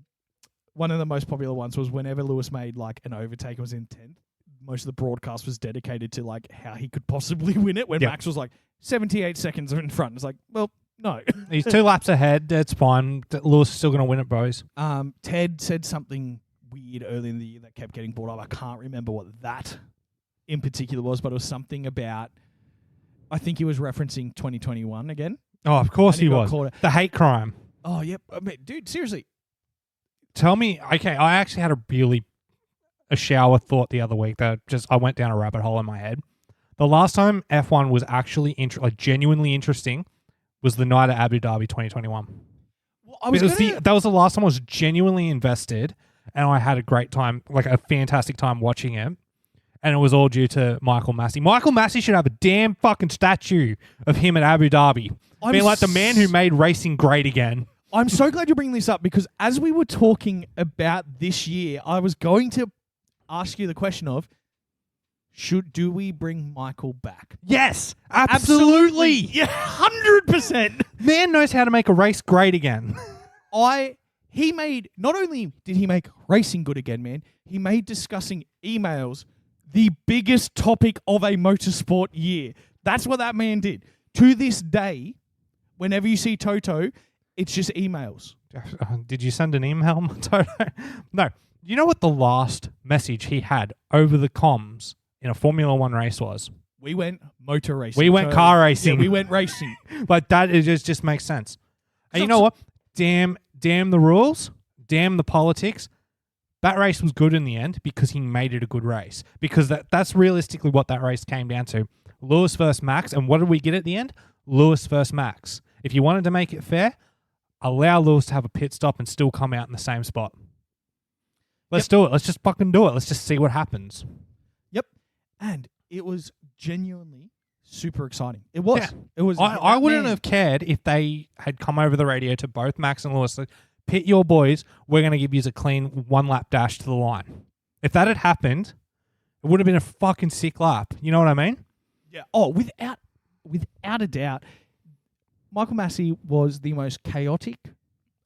B: of the most popular ones was whenever Lewis made like an overtake and was in 10th, most of the broadcast was dedicated to like how he could possibly win it when Max was like 78 seconds in front. It's like, well, no.
A: He's 2 laps ahead. That's fine. Lewis is still going to win it, boys.
B: Ted said something weird early in the year that kept getting brought up. I can't remember what that in particular was, but it was something about, I think he was referencing 2021 again.
A: Oh, of course he was. The hate crime.
B: Oh, yep. I mean, dude, seriously.
A: Tell me, okay, I actually had a shower thought the other week that I went down a rabbit hole in my head. The last time F1 was actually genuinely interesting was the night at Abu Dhabi 2021. Well, that was the last time I was genuinely invested, and I had a great time, like a fantastic time watching it. And it was all due to Michael Massey. Michael Massey should have a damn fucking statue of him at Abu Dhabi. Being like the man who made racing great again.
B: I'm so glad you're bringing this up because as we were talking about this year, I was going to ask you the question of, Do we bring Michael back?
A: Yes, absolutely.
B: Yeah, 100%.
A: Man knows how to make a race great again.
B: He made, not only did he make racing good again, man, he made discussing emails the biggest topic of a motorsport year. That's what that man did. To this day, whenever you see Toto, it's just emails.
A: Did you send an email, Toto? No. You know what the last message he had over the comms in a Formula One race was?
B: We went motor racing.
A: We went car racing.
B: Yeah, we went racing.
A: But that just makes sense. And you know what? Damn the rules. Damn the politics. That race was good in the end because he made it a good race. Because that's realistically what that race came down to. Lewis versus Max. And what did we get at the end? Lewis versus Max. If you wanted to make it fair, allow Lewis to have a pit stop and still come out in the same spot. Let's do it. Let's just fucking do it. Let's just see what happens.
B: Yep. And it was genuinely super exciting. It was.
A: Yeah.
B: It was.
A: I wouldn't have cared if they had come over the radio to both Max and Lewis. Like, pit your boys. We're going to give you a clean one-lap dash to the line. If that had happened, it would have been a fucking sick lap. You know what I mean?
B: Yeah. Oh, without a doubt, Michael Massey was the most chaotic,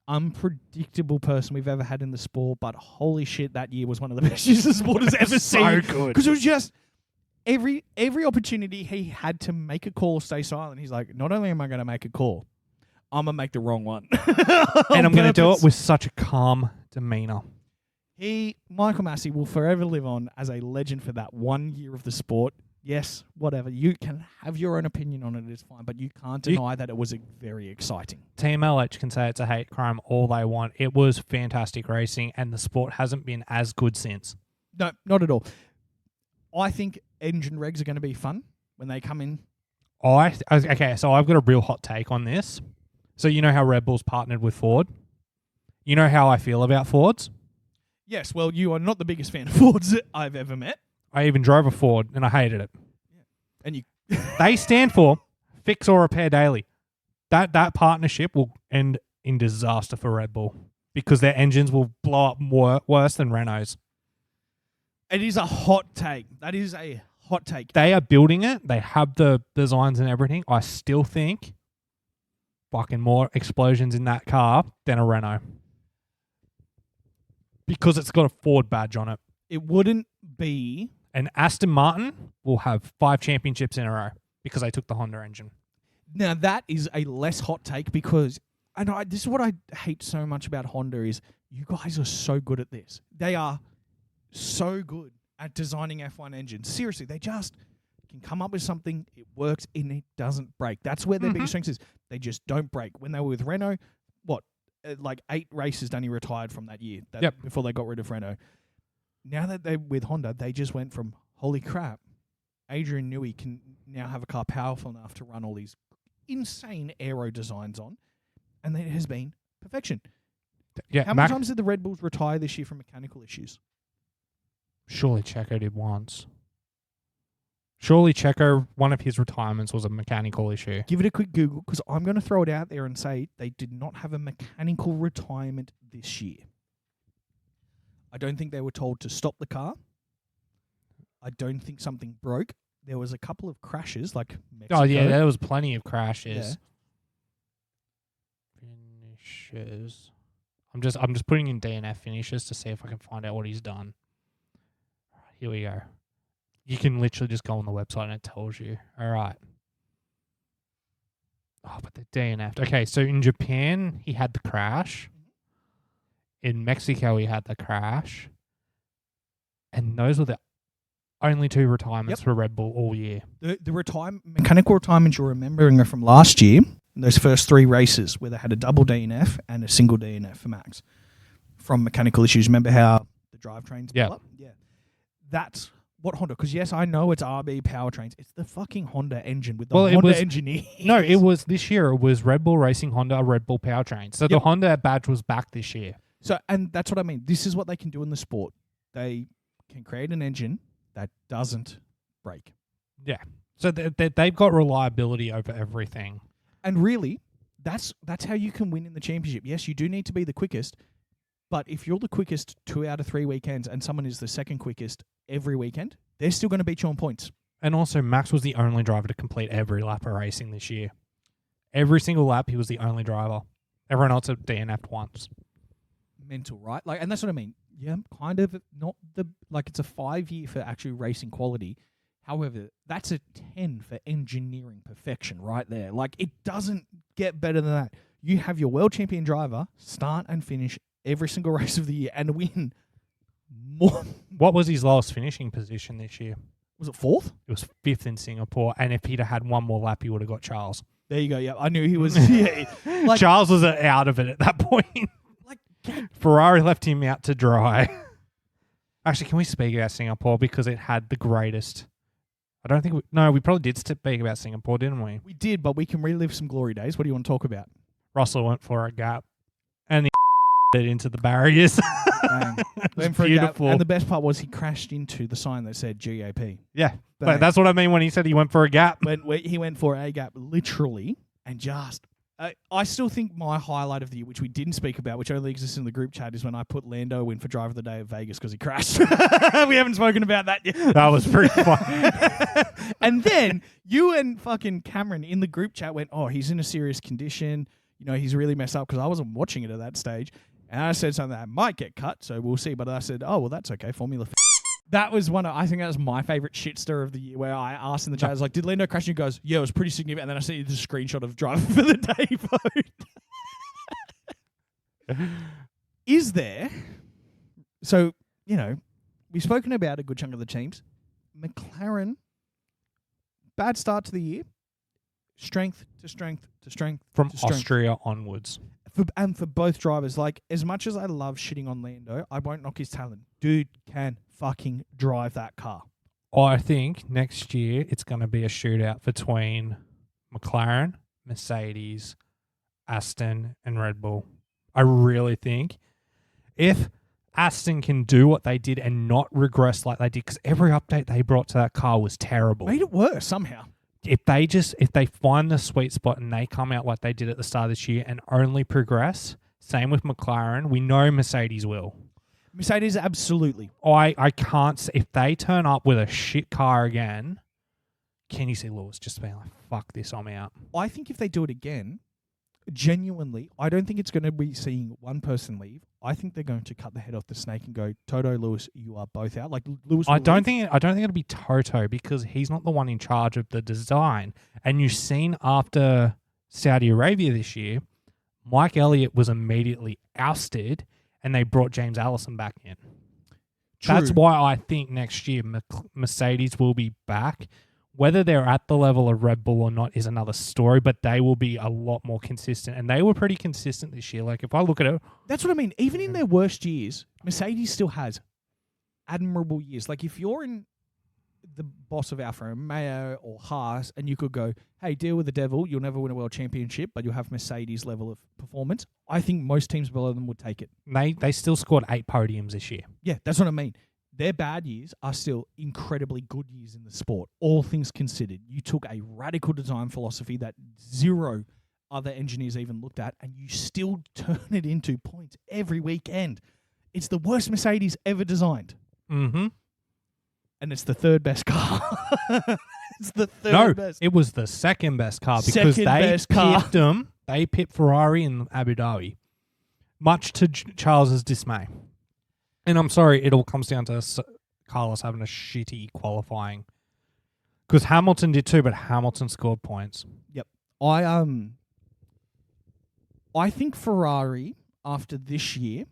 B: unpredictable person we've ever had in the sport, but holy shit, that year was one of the best years the sport has ever seen.
A: So good.
B: Because it was just every opportunity he had to make a call or stay silent, he's like, not only am I going to make a call, I'm going to make the wrong one.
A: And I'm going to do it with such a calm demeanor.
B: Michael Massey will forever live on as a legend for that 1 year of the sport. Yes, whatever. You can have your own opinion on it, it's fine, but you can't deny that it was very exciting.
A: Team LH can say it's a hate crime all they want. It was fantastic racing, and the sport hasn't been as good since.
B: No, not at all. I think engine regs are going to be fun when they come in.
A: Okay, so I've got a real hot take on this. So you know how Red Bull's partnered with Ford? You know how I feel about Fords?
B: Yes, well, you are not the biggest fan of Fords I've ever met.
A: I even drove a Ford, and I hated it.
B: Yeah. And you...
A: They stand for fix or repair daily. That partnership will end in disaster for Red Bull because their engines will blow up worse than Renault's.
B: It is a hot take. That is a hot take.
A: They are building it. They have the designs and everything. I still think fucking more explosions in that car than a Renault because it's got a Ford badge on it.
B: It wouldn't be...
A: And Aston Martin will have 5 championships in a row because they took the Honda engine.
B: Now, that is a less hot take because this is what I hate so much about Honda is you guys are so good at this. They are so good at designing F1 engines. Seriously, they just can come up with something, it works, and it doesn't break. That's where their biggest strength is. They just don't break. When they were with Renault, like 8 races done, he retired from that year before they got rid of Renault. Now that they're with Honda, they just went from, holy crap, Adrian Newey can now have a car powerful enough to run all these insane aero designs on, and it has been perfection.
A: Yeah,
B: How many times did the Red Bulls retire this year from mechanical issues?
A: Surely Checo did once. Surely Checo, one of his retirements was a mechanical issue.
B: Give it a quick Google, because I'm going to throw it out there and say they did not have a mechanical retirement this year. I don't think they were told to stop the car. I don't think something broke. There was a couple of crashes, like Mexico.
A: Oh, yeah, there was plenty of crashes.
B: Yeah.
A: Finishes. I'm just putting in DNF finishes to see if I can find out what he's done. Here we go. You can literally just go on the website and it tells you. All right. Oh, but the DNF. Okay, so in Japan, he had the crash. In Mexico, he had the crash. And those were the only 2 retirements for Red Bull all year.
B: The mechanical retirements you're remembering are from last year, those first 3 races where they had a double DNF and a single DNF for Max from mechanical issues. Remember how the drivetrains blew up? Yeah. That's what Honda, because yes, I know it's RB powertrains. It's the fucking Honda engine with the Honda engineers.
A: No, it was this year. It was Red Bull Racing Honda, Red Bull powertrain. So the Honda badge was back this year.
B: So, and that's what I mean. This is what they can do in the sport. They can create an engine that doesn't break.
A: Yeah. So they've got reliability over everything.
B: And really, that's how you can win in the championship. Yes, you do need to be the quickest. But if you're the quickest 2 out of 3 weekends and someone is the second quickest every weekend, they're still going to beat you on points.
A: And also, Max was the only driver to complete every lap of racing this year. Every single lap, he was the only driver. Everyone else had DNF'd once.
B: Mental, right? Like, and that's what I mean. Yeah, kind of not the like it's a 5-year for actually racing quality. However, that's a 10 for engineering perfection right there. Like, it doesn't get better than that. You have your world champion driver start and finish every single race of the year and win more.
A: What was his lowest finishing position this year?
B: Was it 4th?
A: It was 5th in Singapore, and if he'd have had one more lap, he would have got Charles.
B: There you go. Yeah, I knew he was. Yeah, like,
A: Charles was out of it at that point.
B: like,
A: Ferrari left him out to dry. Actually, can we speak about Singapore because it had the greatest? I don't think we probably did speak about Singapore, didn't we?
B: we did, but we can relive some glory days. What do you want to talk about?
A: Russell went for a gap, and he into the barriers.
B: Went for
A: beautiful.
B: A gap, and the best part was he crashed into the sign that said GAP.
A: Yeah, but that's what I mean when he said he went for a gap.
B: He went for a gap, literally, and just... I still think my highlight of the year, which we didn't speak about, which only exists in the group chat, is when I put Lando in for driver of the day at Vegas because he crashed. We haven't spoken about that yet.
A: That was pretty fun.
B: And then you and fucking Cameron in the group chat went, oh, he's in a serious condition. You know, he's really messed up, because I wasn't watching it at that stage. And I said something that might get cut, so we'll see. But I said, oh, well, that's okay. Formula. That was I think that was my favorite shitster of the year, where I asked in the chat, I was like, did Lando crash? And he goes, yeah, it was pretty significant. And then I see the screenshot of driver for the day vote. Is there... So, you know, we've spoken about a good chunk of the teams. McLaren, bad start to the year. Strength to strength to strength.
A: From
B: to strength.
A: Austria onwards.
B: For both drivers, like, as much as I love shitting on Lando, I won't knock his talent. Dude can fucking drive that car.
A: I think next year it's going to be a shootout between McLaren, Mercedes, Aston, and Red Bull. I really think if Aston can do what they did and not regress like they did, because every update they brought to that car was terrible.
B: Made it worse somehow.
A: If they find the sweet spot and they come out like they did at the start of this year and only progress, same with McLaren, we know Mercedes will.
B: Mercedes, absolutely.
A: I can't... If they turn up with a shit car again, can you see Lewis just being like, fuck this, I'm out?
B: I think if they do it again, genuinely, I don't think it's going to be seeing one person leave. I think they're going to cut the head off the snake and go, Toto, Lewis, you are both out. Like, Lewis. I don't
A: think it'll be Toto, because he's not the one in charge of the design. And you've seen after Saudi Arabia this year, Mike Elliott was immediately ousted, and they brought James Allison back in. True. That's why I think next year Mercedes will be back. Whether they're at the level of Red Bull or not is another story, but they will be a lot more consistent. And they were pretty consistent this year. Like, if I look at it...
B: That's what I mean. Even in their worst years, Mercedes still has admirable years. Like, if you're in the boss of Alfa Romeo or Haas, and you could go, hey, deal with the devil, you'll never win a world championship, but you'll have Mercedes level of performance, I think most teams below them would take it.
A: They still scored 8 podiums this year.
B: Yeah, that's what I mean. Their bad years are still incredibly good years in the sport, all things considered. You took a radical design philosophy that zero other engineers even looked at, and you still turn it into points every weekend. It's the worst Mercedes ever designed.
A: Mm-hmm.
B: And it's the third best car. It's the third best.
A: It was the second best car, because they pipped Ferrari in Abu Dhabi, much to Charles's dismay. And I'm sorry, it all comes down to Carlos having a shitty qualifying. Because Hamilton did too, but Hamilton scored points.
B: Yep. I think Ferrari, after this year,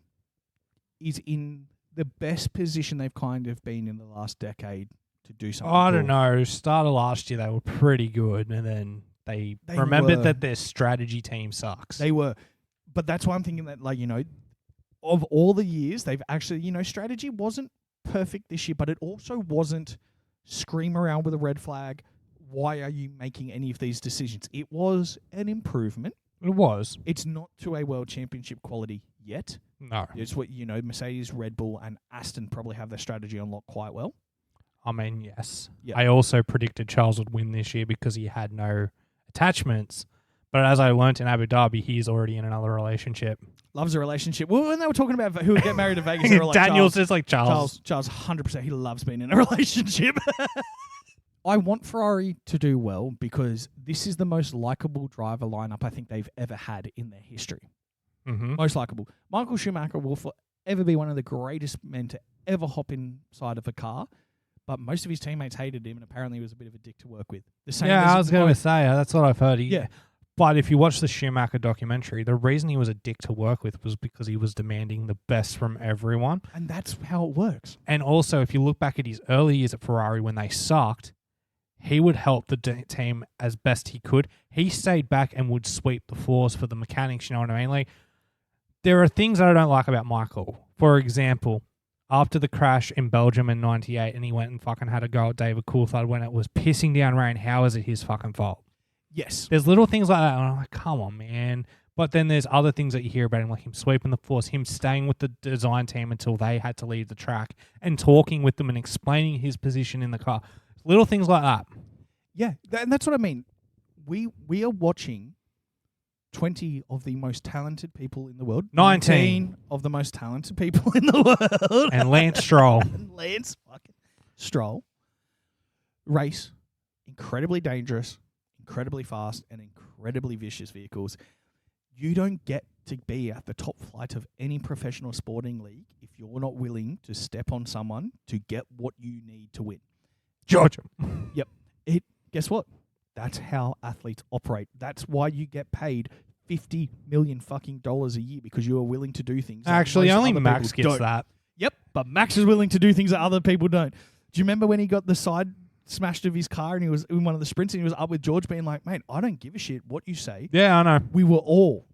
B: is in the best position they've kind of been in the last decade to do something.
A: I don't know. Start of last year, they were pretty good, and then they remembered that their strategy team sucks.
B: They were. But that's why I'm thinking that, like, you know, of all the years, they've actually, you know, strategy wasn't perfect this year, but it also wasn't scream around with a red flag. Why are you making any of these decisions? It was an improvement.
A: It was.
B: It's not to a world championship quality yet.
A: No.
B: It's what, you know, Mercedes, Red Bull, and Aston probably have their strategy unlocked quite well.
A: I mean, yes.
B: Yep.
A: I also predicted Charles would win this year because he had no attachments. But as I learnt in Abu Dhabi, he's already in another relationship.
B: Loves a relationship. Well, when they were talking about who would get married to Vegas, they were like,
A: Daniel's
B: Charles,
A: just like Charles.
B: Charles, 100%. He loves being in a relationship. I want Ferrari to do well because this is the most likable driver lineup I think they've ever had in their history.
A: Mm-hmm.
B: Most likable. Michael Schumacher will forever be one of the greatest men to ever hop inside of a car, but most of his teammates hated him, and apparently he was a bit of a dick to work with. The same
A: I was going to say, that's what I've heard.
B: Yeah.
A: But if you watch the Schumacher documentary, the reason he was a dick to work with was because he was demanding the best from everyone.
B: And that's how it works.
A: And also, if you look back at his early years at Ferrari when they sucked, he would help the team as best he could. He stayed back and would sweep the floors for the mechanics, you know what I mean? Like, there are things that I don't like about Michael. For example, after the crash in Belgium in 98 and he went and fucking had a go at David Coulthard when it was pissing down rain, how is it his fucking fault?
B: Yes.
A: There's little things like that, and I'm like, come on, man. But then there's other things that you hear about him, like him sweeping the floors, him staying with the design team until they had to leave the track, and talking with them and explaining his position in the car. Little things like that.
B: Yeah, and that's what I mean. We are watching 20 of the most talented people in the world.
A: 19
B: of the most talented people in the world.
A: And Lance Stroll.
B: Lance fucking Stroll. Race incredibly dangerous, incredibly fast, and incredibly vicious vehicles. You don't get to be at the top flight of any professional sporting league if you're not willing to step on someone to get what you need to win.
A: Georgia.
B: Yep. Guess what? That's how athletes operate. That's why you get paid $50 million fucking dollars a year, because you are willing to do things.
A: Actually, only
B: other
A: Max
B: people
A: gets
B: don't.
A: that.
B: Yep, but Max is willing to do things that other people don't. Do you remember when he got the side smashed of his car and he was in one of the sprints and he was up with George being like, mate, I don't give a shit what you say.
A: Yeah, I know.
B: We were all.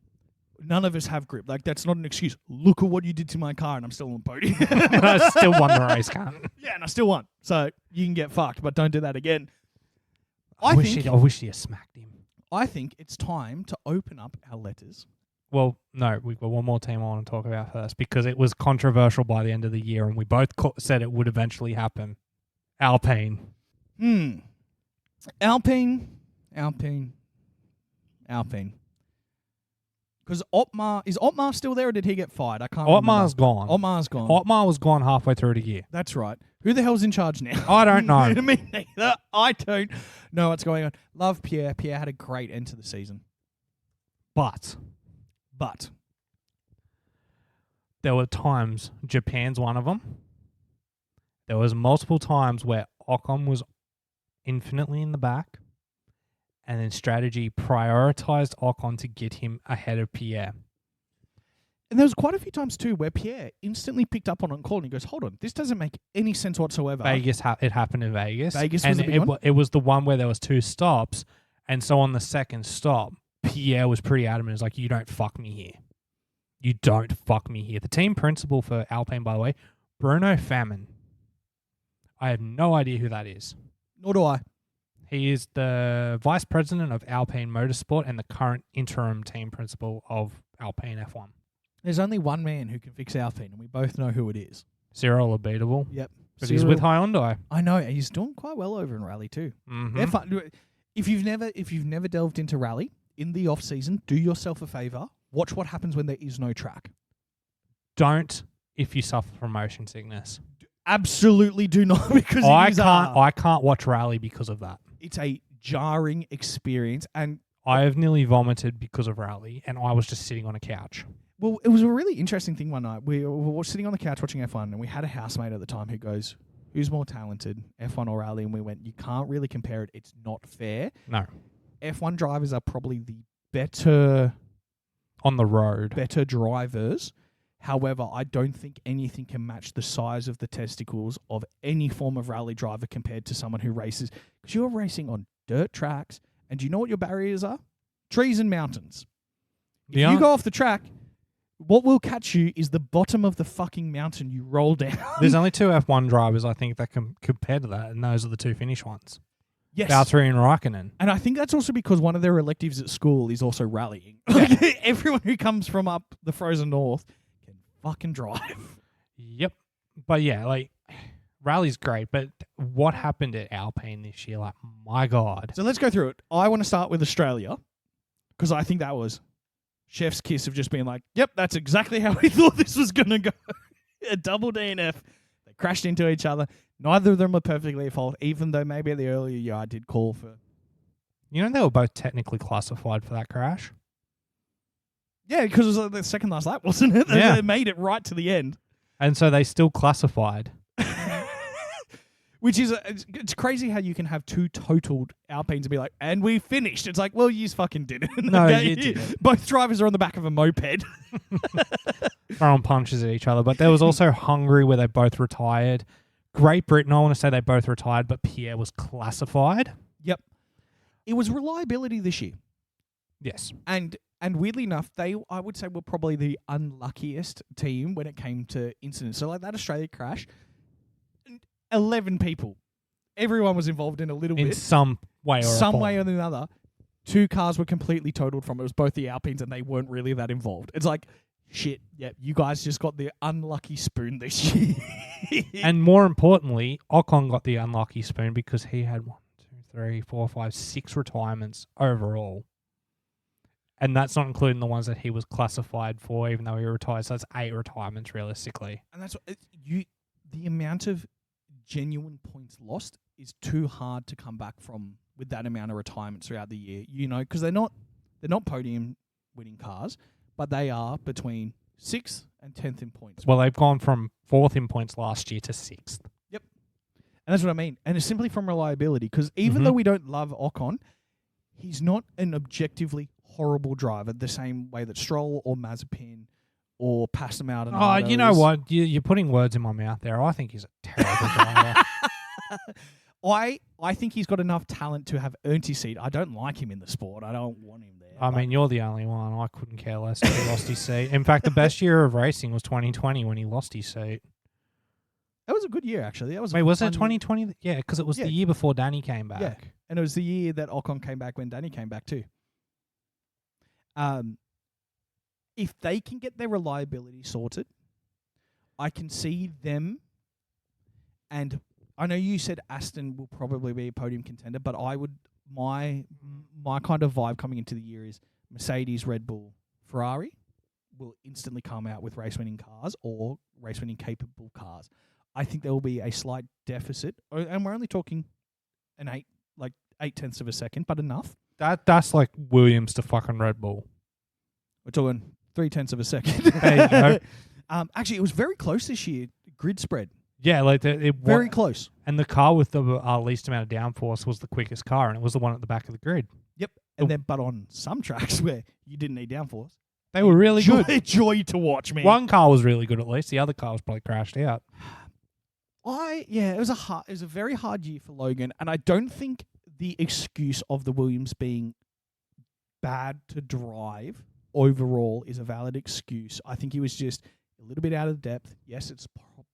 B: None of us have grip. Like, that's not an excuse. Look at what you did to my car and I'm still on the podium.
A: And I still won the race, cunt.
B: Yeah, and I still won. So you can get fucked, but don't do that again.
A: I wish you smacked him.
B: I think it's time to open up our letters.
A: Well, no, we've got one more team I want to talk about first because it was controversial by the end of the year and we both said it would eventually happen. Alpine.
B: Alpine. Because is Otmar still there or did he get fired? I can't remember.
A: Otmar's gone. Otmar was gone halfway through the year.
B: That's right. Who the hell's in charge now?
A: I don't know.
B: Me neither. I don't know what's going on. Love Pierre. Pierre had a great end to the season.
A: But there were times, Japan's one of them. There was multiple times where Ocon was infinitely in the back, and then strategy prioritized Ocon to get him ahead of Pierre.
B: And there was quite a few times too where Pierre instantly picked up on it and called and he goes, hold on, this doesn't make any sense whatsoever.
A: Vegas, it happened in Vegas.
B: Vegas
A: and
B: was the big one?
A: It was the one where there was 2 stops, and so on the second stop, Pierre was pretty adamant. It's like, you don't fuck me here. You don't fuck me here. The team principal for Alpine, by the way, Bruno Famine. I have no idea who that is.
B: Nor do I.
A: He is the vice president of Alpine Motorsport and the current interim team principal of Alpine F1.
B: There's only one man who can fix Alpine, and we both know who it is.
A: Cyril Abitable.
B: Yep.
A: But he's with Hyundai.
B: I know. He's doing quite well over in Rally too.
A: Mm-hmm.
B: They're fun. If you've never delved into Rally in the off season, do yourself a favor. Watch what happens when there is no track.
A: Don't if you suffer from motion sickness.
B: Absolutely do not, because
A: I can't watch Rally because of that.
B: It's a jarring experience, and
A: I have nearly vomited because of Rally, and I was just sitting on a couch.
B: Well, it was a really interesting thing one night. We were sitting on the couch watching F1, and we had a housemate at the time who goes, who's more talented, F1 or Rally? And we went, you can't really compare it. It's not fair.
A: No.
B: F1 drivers are probably the better...
A: on the road.
B: Better drivers. However, I don't think anything can match the size of the testicles of any form of rally driver compared to someone who races. Because you're racing on dirt tracks, and do you know what your barriers are? Trees and mountains. If you go off the track... what will catch you is the bottom of the fucking mountain you roll down.
A: There's only 2 F1 drivers, I think, that can compare to that, and those are the 2 Finnish ones.
B: Yes.
A: Valtteri and Raikkonen.
B: And I think that's also because one of their electives at school is also rallying. Everyone who comes from up the frozen north can fucking drive.
A: Yep. But yeah, like, rally's great, but what happened at Alpine this year? Like, my God.
B: So let's go through it. I want to start with Australia. because I think that was chef's kiss of just being like, yep, that's exactly how we thought this was going to go. A double DNF. They crashed into each other. Neither of them were perfectly at fault, even though maybe at the earlier year I did call for...
A: You know, they were both technically classified for that crash.
B: Yeah, because it was like the second last lap, wasn't it?
A: Yeah.
B: They made it right to the end.
A: And so they still classified.
B: Which is, it's crazy how you can have two totaled Alpines and be like, and we finished. It's like, well, you fucking didn't.
A: No, you didn't.
B: Both drivers are on the back of a moped.
A: Throwing punches at each other. But there was also Hungary where they both retired. Great Britain, I want to say they both retired, but Pierre was classified.
B: Yep. It was reliability this year.
A: Yes.
B: And weirdly enough, they, I would say, were probably the unluckiest team when it came to incidents. So like that Australia crash, 11 people. Everyone was involved in a little bit.
A: In some way or
B: some way or another. 2 cars were completely totaled from it. It was both the Alpines and they weren't really that involved. It's like, shit, yep, you guys just got the unlucky spoon this year.
A: And more importantly, Ocon got the unlucky spoon because he had 1, 2, 3, 4, 5, 6 retirements overall. And that's not including the ones that he was classified for, even though he retired. So that's 8 retirements realistically.
B: And that's what the amount of genuine points lost is too hard to come back from with that amount of retirements throughout the year. You know, because they're not podium winning cars, but they are between 6th and 10th in points.
A: Well, they've gone from 4th in points last year to 6th.
B: Yep. And that's what I mean. And it's simply from reliability, because even though we don't love Ocon, he's not an objectively horrible driver the same way that Stroll or Mazepin or Pastor
A: Oh, you know what? You're putting words in my mouth there. I think he's a terrible driver.
B: I think he's got enough talent to have earned his seat. I don't like him in the sport. I don't want him there.
A: I mean, you're the only one. I couldn't care less if he lost his seat. In fact, the best year of racing was 2020 when he lost his seat.
B: That was a good year, actually. That was.
A: Wait, was it 2020? Yeah, because it was the year before Danny came back.
B: Yeah, and it was the year that Ocon came back when Danny came back too. If they can get their reliability sorted, I can see them. And I know you said Aston will probably be a podium contender, but I would my kind of vibe coming into the year is Mercedes, Red Bull, Ferrari will instantly come out with race-winning cars or race-winning capable cars. I think there will be a slight deficit, and we're only talking an 8/10 of a second, but enough.
A: That's like Williams to fucking Red Bull.
B: We're talking 0.3 of a second.
A: There you go.
B: Actually, it was very close this year. Grid spread.
A: Yeah, like
B: Very close.
A: And the car with the least amount of downforce was the quickest car, and it was the one at the back of the grid.
B: Yep. And then, but on some tracks where you didn't need downforce,
A: they were really good.
B: Joy to watch, man.
A: One car was really good at least. The other car was probably crashed out.
B: It was a very hard year for Logan, and I don't think the excuse of the Williams being bad to drive overall is a valid excuse. I think he was just a little bit out of depth. Yes, it's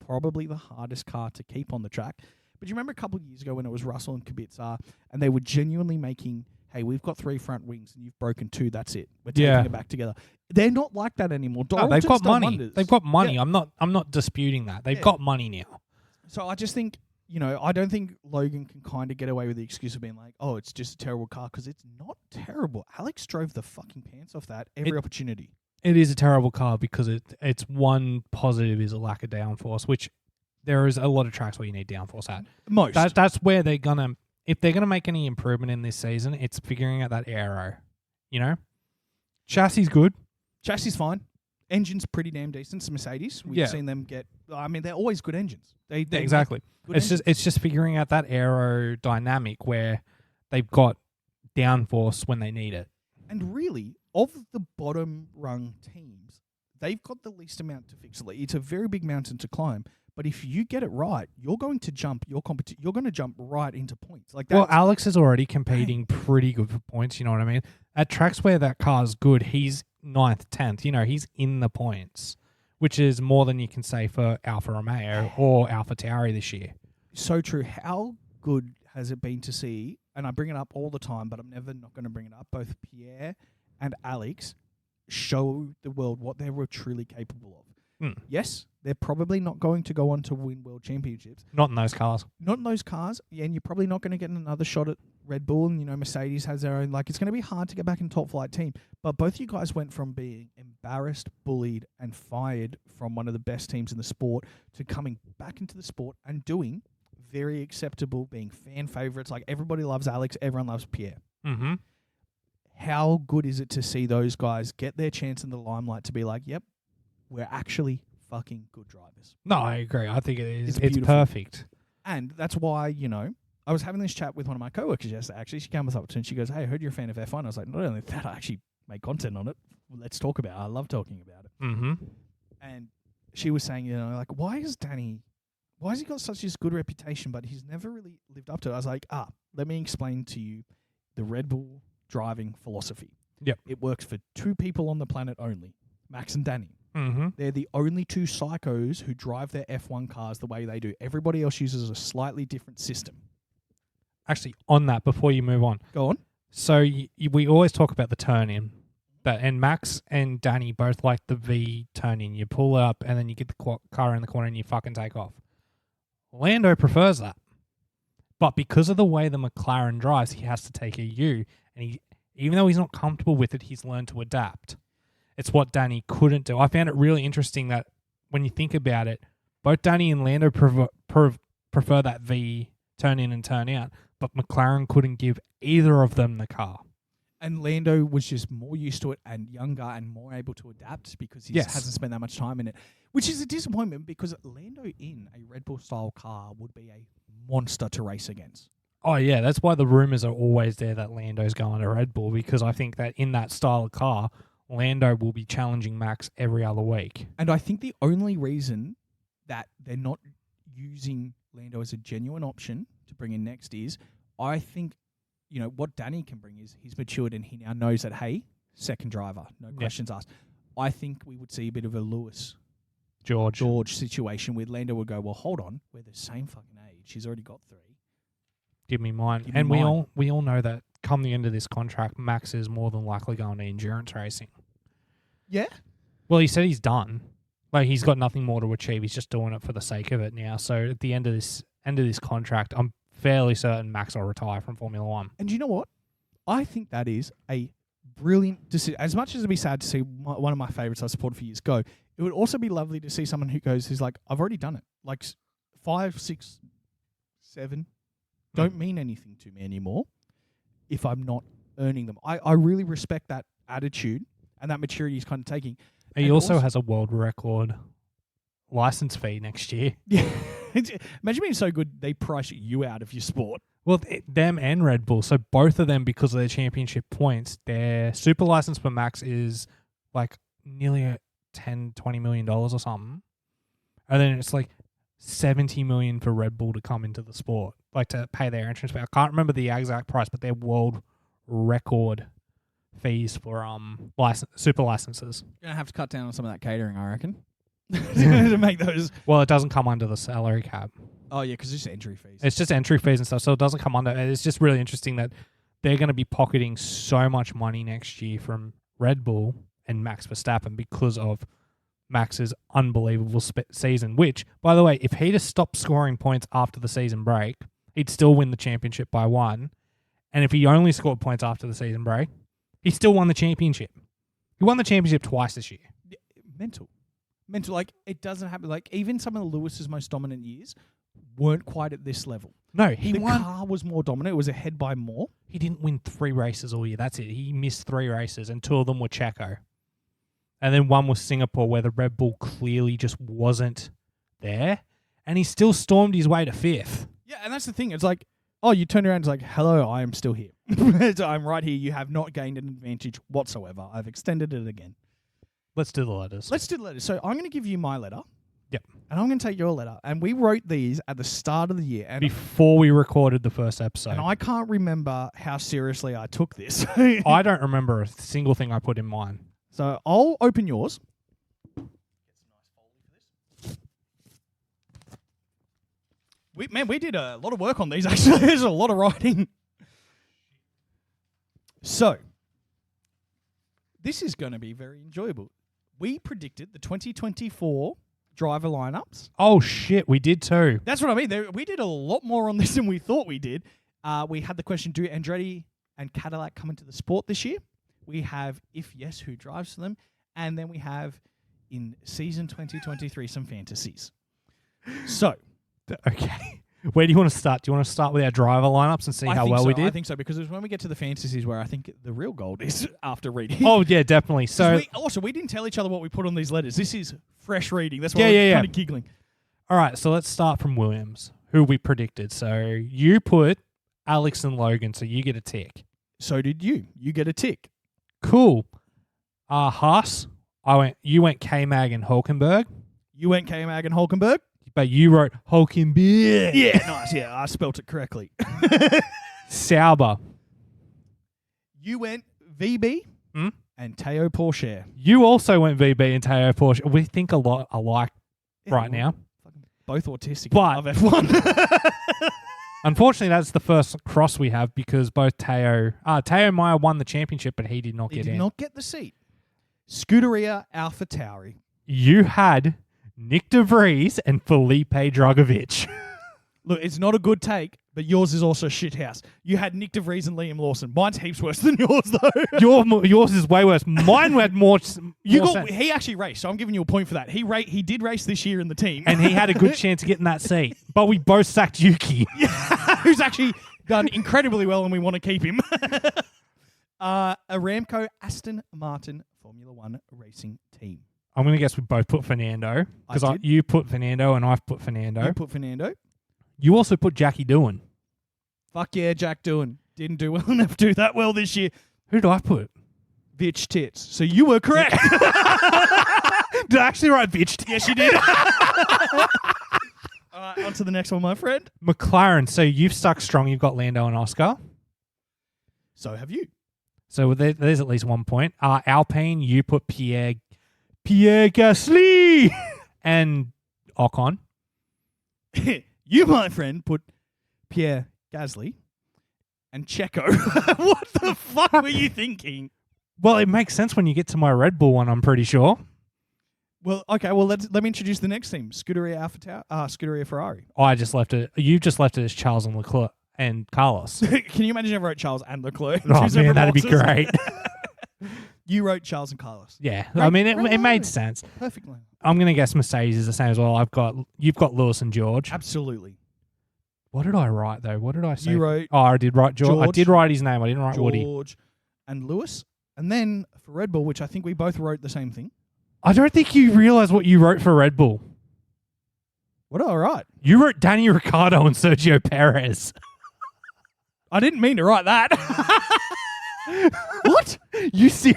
B: probably the hardest car to keep on the track. But you remember a couple of years ago when it was Russell and Kubica, and they were genuinely making, hey, we've got 3 front wings and you've broken 2. That's it. We're taking it back together. They're not like that anymore.
A: No, they've got money.
B: Wonders.
A: They've got money.
B: Yeah.
A: I'm not disputing that. They've got money now.
B: So I just think, I don't think Logan can kind of get away with the excuse of being like, oh, it's just a terrible car, because it's not terrible. Alex drove the fucking pants off that every opportunity.
A: It is a terrible car because it's one positive is a lack of downforce, which there is a lot of tracks where you need downforce at.
B: Most.
A: That's where they're gonna, if they're gonna make any improvement in this season, it's figuring out that aero. Chassis good.
B: Chassis fine. Engine's pretty damn decent. It's Mercedes. We've seen them get. I mean, they're always good engines. They
A: exactly. It's just figuring out that aerodynamic where they've got downforce when they need it.
B: And really, of the bottom rung teams, they've got the least amount to fix. It's a very big mountain to climb. But if you get it right, you're going to jump you're going to jump right into points. Like that.
A: Well, Alex is already competing pretty good for points. You know what I mean? At tracks where that car's good, he's 9th, 10th. He's in the points, which is more than you can say for Alfa Romeo or Alfa Tauri this year.
B: So true. How good has it been to see? And I bring it up all the time, but I'm never not going to bring it up. Both Pierre and Alex show the world what they were truly capable of. Yes, they're probably not going to go on to win world championships.
A: Not in those cars.
B: Not in those cars, and you're probably not going to get another shot at Red Bull. And Mercedes has their own. Like, it's going to be hard to get back in top flight team. But both you guys went from being embarrassed, bullied, and fired from one of the best teams in the sport to coming back into the sport and doing very acceptable, being fan favorites. Like, everybody loves Alex, everyone loves Pierre.
A: Mm-hmm.
B: How good is it to see those guys get their chance in the limelight to be like, yep, we're actually fucking good drivers.
A: No, I agree. I think it is.
B: It's
A: It's perfect.
B: And that's why, I was having this chat with one of my coworkers yesterday. Actually, she came up to me and she goes, "Hey, I heard you're a fan of F1." I was like, "Not only that, I actually make content on it. Let's talk about it. I love talking about it."
A: Mm-hmm.
B: And she was saying, like, why has he got such this good reputation, but he's never really lived up to it? I was like, let me explain to you the Red Bull driving philosophy.
A: Yep.
B: It works for two people on the planet only, Max and Danny.
A: Mm-hmm.
B: They're the only two psychos who drive their F1 cars the way they do. Everybody else uses a slightly different system.
A: Actually, on that, before you move on.
B: Go on.
A: So we always talk about the turn-in. And Max and Danny both like the V turn-in. You pull up and then you get the car in the corner and you fucking take off. Lando prefers that. But because of the way the McLaren drives, he has to take a U. And even though he's not comfortable with it, he's learned to adapt. It's what Danny couldn't do. I found it really interesting that when you think about it, both Danny and Lando prefer that V turn in and turn out, but McLaren couldn't give either of them the car.
B: And Lando was just more used to it and younger and more able to adapt because he hasn't spent that much time in it, which is a disappointment because Lando in a Red Bull style car would be a monster to race against.
A: Oh, yeah. That's why the rumors are always there that Lando's going to Red Bull, because I think that in that style of car, Lando will be challenging Max every other week.
B: And I think the only reason that they're not using Lando as a genuine option to bring in next is, I think, what Danny can bring is he's matured and he now knows that, hey, second driver, no questions asked. I think we would see a bit of a Lewis George situation where Lando would go, well, hold on, we're the same fucking age. He's already got 3.
A: Give me mine. And we all know that come the end of this contract, Max is more than likely going to endurance racing.
B: Yeah?
A: Well, he said he's done. Like, he's got nothing more to achieve. He's just doing it for the sake of it now. So at the end of this contract, I'm fairly certain Max will retire from Formula One.
B: And you know what? I think that is a brilliant decision. As much as it'd be sad to see one of my favorites I supported for years go, it would also be lovely to see someone who's like, I've already done it. Like 5, 6, 7 don't mean anything to me anymore if I'm not earning them. I really respect that attitude and that maturity he's kind of taking.
A: He also has a world record license fee next year.
B: Yeah. Imagine being so good they price you out of your sport.
A: Well, them and Red Bull. So both of them, because of their championship points, their super license for Max is like nearly $10-20 million or something. And then it's like $70 million for Red Bull to come into the sport, like to pay their entrance fee. I can't remember the exact price, but they're world record fees for super licenses.
B: You're gonna have to cut down on some of that catering, I reckon, to make those.
A: Well, it doesn't come under the salary cap.
B: Oh yeah, because it's just entry fees.
A: It's just entry fees and stuff, so it doesn't come under. It's just really interesting that they're going to be pocketing so much money next year from Red Bull and Max Verstappen because of Max's unbelievable season, which, by the way, if he'd have stopped scoring points after the season break, he'd still win the championship by 1. And if he only scored points after the season break, he still won the championship. He won the championship twice this year.
B: Mental. Like, it doesn't happen. Like, even some of Lewis's most dominant years weren't quite at this level.
A: No,
B: the car was more dominant. It was ahead by more.
A: He didn't win 3 races all year. That's it. He missed 3 races, and 2 of them were Checo. And then one was Singapore, where the Red Bull clearly just wasn't there. And he still stormed his way to 5th.
B: Yeah, and that's the thing. It's like, oh, you turn around and it's like, hello, I am still here. I'm right here. You have not gained an advantage whatsoever. I've extended it again.
A: Let's do the letters.
B: So I'm going to give you my letter.
A: Yep.
B: And I'm going to take your letter. And we wrote these at the start of the year. And
A: before we recorded the first episode.
B: And I can't remember how seriously I took this.
A: I don't remember a single thing I put in mine.
B: So I'll open yours. We did a lot of work on these, actually. There's a lot of writing. So, this is going to be very enjoyable. We predicted the 2024 driver lineups.
A: Oh, shit. We did too.
B: That's what I mean. We did a lot more on this than we thought we did. We had the question, do Andretti and Cadillac come into the sport this year? We have, if yes, who drives for them? And then we have, in season 2023, some fantasies. So.
A: Okay. Where do you want to start? Do you want to start with our driver lineups and see how well we did?
B: I think so, because it's when we get to the fantasies where I think the real gold is after reading.
A: Oh, yeah, definitely. So
B: we didn't tell each other what we put on these letters. This is fresh reading. That's why
A: we're
B: kind of giggling.
A: All right, so let's start from Williams, who we predicted. So you put Alex and Logan, so you get a tick.
B: So did you. You get a tick.
A: Cool. Haas, you went K-Mag and Hulkenberg.
B: You went K-Mag and Hulkenberg.
A: But you wrote Hulkenberg.
B: Yeah, nice. Yeah, I spelt it correctly.
A: Sauber.
B: You went VB and Teo Porsche.
A: You also went VB and Teo Porsche. We think a lot alike right now.
B: Both autistic.
A: But
B: of F1.
A: Unfortunately, that's the first cross we have because both Teo Meyer won the championship, but he did not get in.
B: He did not get the seat. Scuderia AlphaTauri.
A: You had Nick De Vries and Felipe Dragovic.
B: Look, it's not a good take, but yours is also shithouse. You had Nick De Vries and Liam Lawson. Mine's heaps worse than yours, though.
A: Yours is way worse. Mine had more.
B: He actually raced, so I'm giving you a point for that. He did race this year in the team,
A: and he had a good chance of getting that seat. But we both sacked Yuki,
B: who's actually done incredibly well, and we want to keep him. Aramco Aston Martin Formula One racing team.
A: I'm going to guess we both put Fernando because you put Fernando and I've put Fernando.
B: You put Fernando.
A: You also put Jackie Doohan.
B: Fuck yeah, Jack Doohan. Didn't do well enough to do that well this year.
A: Who did I put?
B: Bitch Tits. So you were correct.
A: Did I actually write Bitch Tits?
B: Yes, you did. All right, on to the next one, my friend.
A: McLaren. So you've stuck strong. You've got Lando and Oscar.
B: So have you.
A: So there's at least 1 point. Alpine, you put Pierre Gasly and Ocon.
B: You, my friend, put Pierre Gasly and Checo. What the fuck were you thinking?
A: Well, it makes sense when you get to my Red Bull one, I'm pretty sure.
B: Well, okay. Well, let me introduce the next team: Scuderia Scuderia Ferrari.
A: I just left it. You've just left it as Charles and Leclerc and Carlos.
B: Can you imagine if I wrote Charles and Leclerc?
A: Oh man, that'd be great.
B: You wrote Charles and Carlos.
A: Yeah, I mean it made sense.
B: Perfectly.
A: I'm gonna guess Mercedes is the same as well. You've got Lewis and George.
B: Absolutely.
A: What did I write though? What did I say?
B: You wrote.
A: Oh, I did write George. I did write his name. I didn't write Woody.
B: George and Lewis, and then for Red Bull, which I think we both wrote the same thing.
A: I don't think you realise what you wrote for Red Bull.
B: What did I write?
A: You wrote Danny Ricciardo and Sergio Perez.
B: I didn't mean to write that.
A: What? You see?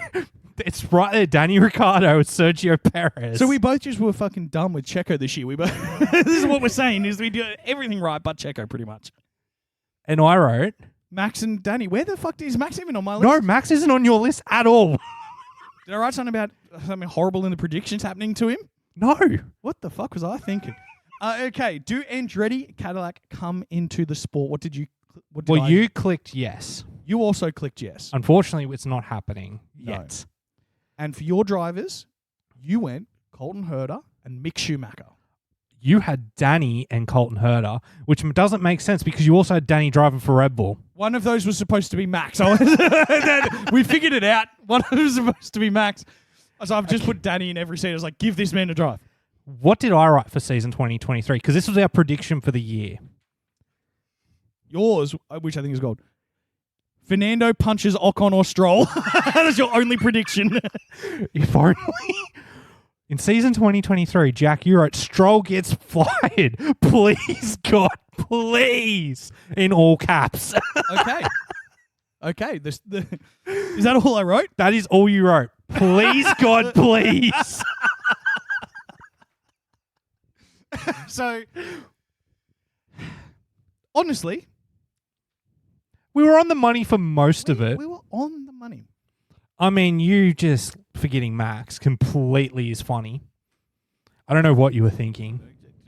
A: It's right there, Danny Ricciardo and Sergio Perez.
B: So we both just were fucking done with Checo this year. This is what we're saying, is we do everything right but Checo, pretty much.
A: And I wrote...
B: Max and Danny. Where the fuck is Max even on my list?
A: No, Max isn't on your list at all.
B: Did I write something about something horrible in the predictions happening to him?
A: No.
B: What the fuck was I thinking? Okay, do Andretti Cadillac come into the sport? What did you...
A: You clicked yes.
B: You also clicked yes.
A: Unfortunately, it's not happening yet.
B: And for your drivers, you went Colton Herta and Mick Schumacher.
A: You had Danny and Colton Herta, which doesn't make sense because you also had Danny driving for Red Bull.
B: One of those was supposed to be Max. We figured it out. One of them was supposed to be Max. So I've just put Danny in every seat. I was like, give this man a drive.
A: What did I write for season 2023? Because this was our prediction for the year.
B: Yours, which I think is gold. Fernando punches Ocon or Stroll. That's your only prediction.
A: If only. In season 2023, Jack, you wrote Stroll gets fired. Please, God, please. In all caps.
B: Okay. Is that all I wrote?
A: That is all you wrote. Please, God, please.
B: So, honestly...
A: We were on the money for most of it.
B: We were on the money.
A: I mean, you just forgetting Max completely is funny. I don't know what you were thinking.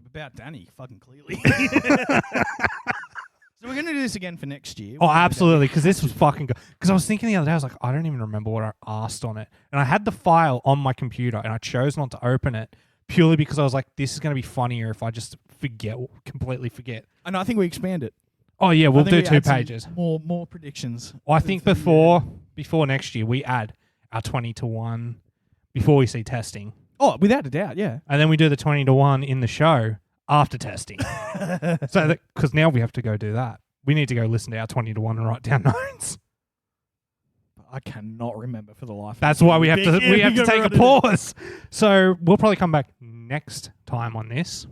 B: About Danny, fucking clearly. So we're going to do this again for next year.
A: Oh, absolutely, because this was fucking good. Because I was thinking the other day, I was like, I don't even remember what I asked on it. And I had the file on my computer, and I chose not to open it purely because I was like, this is going to be funnier if I just completely forget.
B: And I think we expand it.
A: Oh yeah, we'll
B: I think
A: do
B: we
A: 2
B: add some
A: pages.
B: More predictions.
A: I think before next year, we add our 20-1 before we see testing.
B: Oh, without a doubt, yeah.
A: And then we do the 20-1 in the show after testing. So because now we have to go do that. We need to go listen to our 20-1 and write down notes.
B: I cannot remember for the life of me.
A: That's why we have to take a
B: pause.
A: pause. So we'll probably come back next time on this.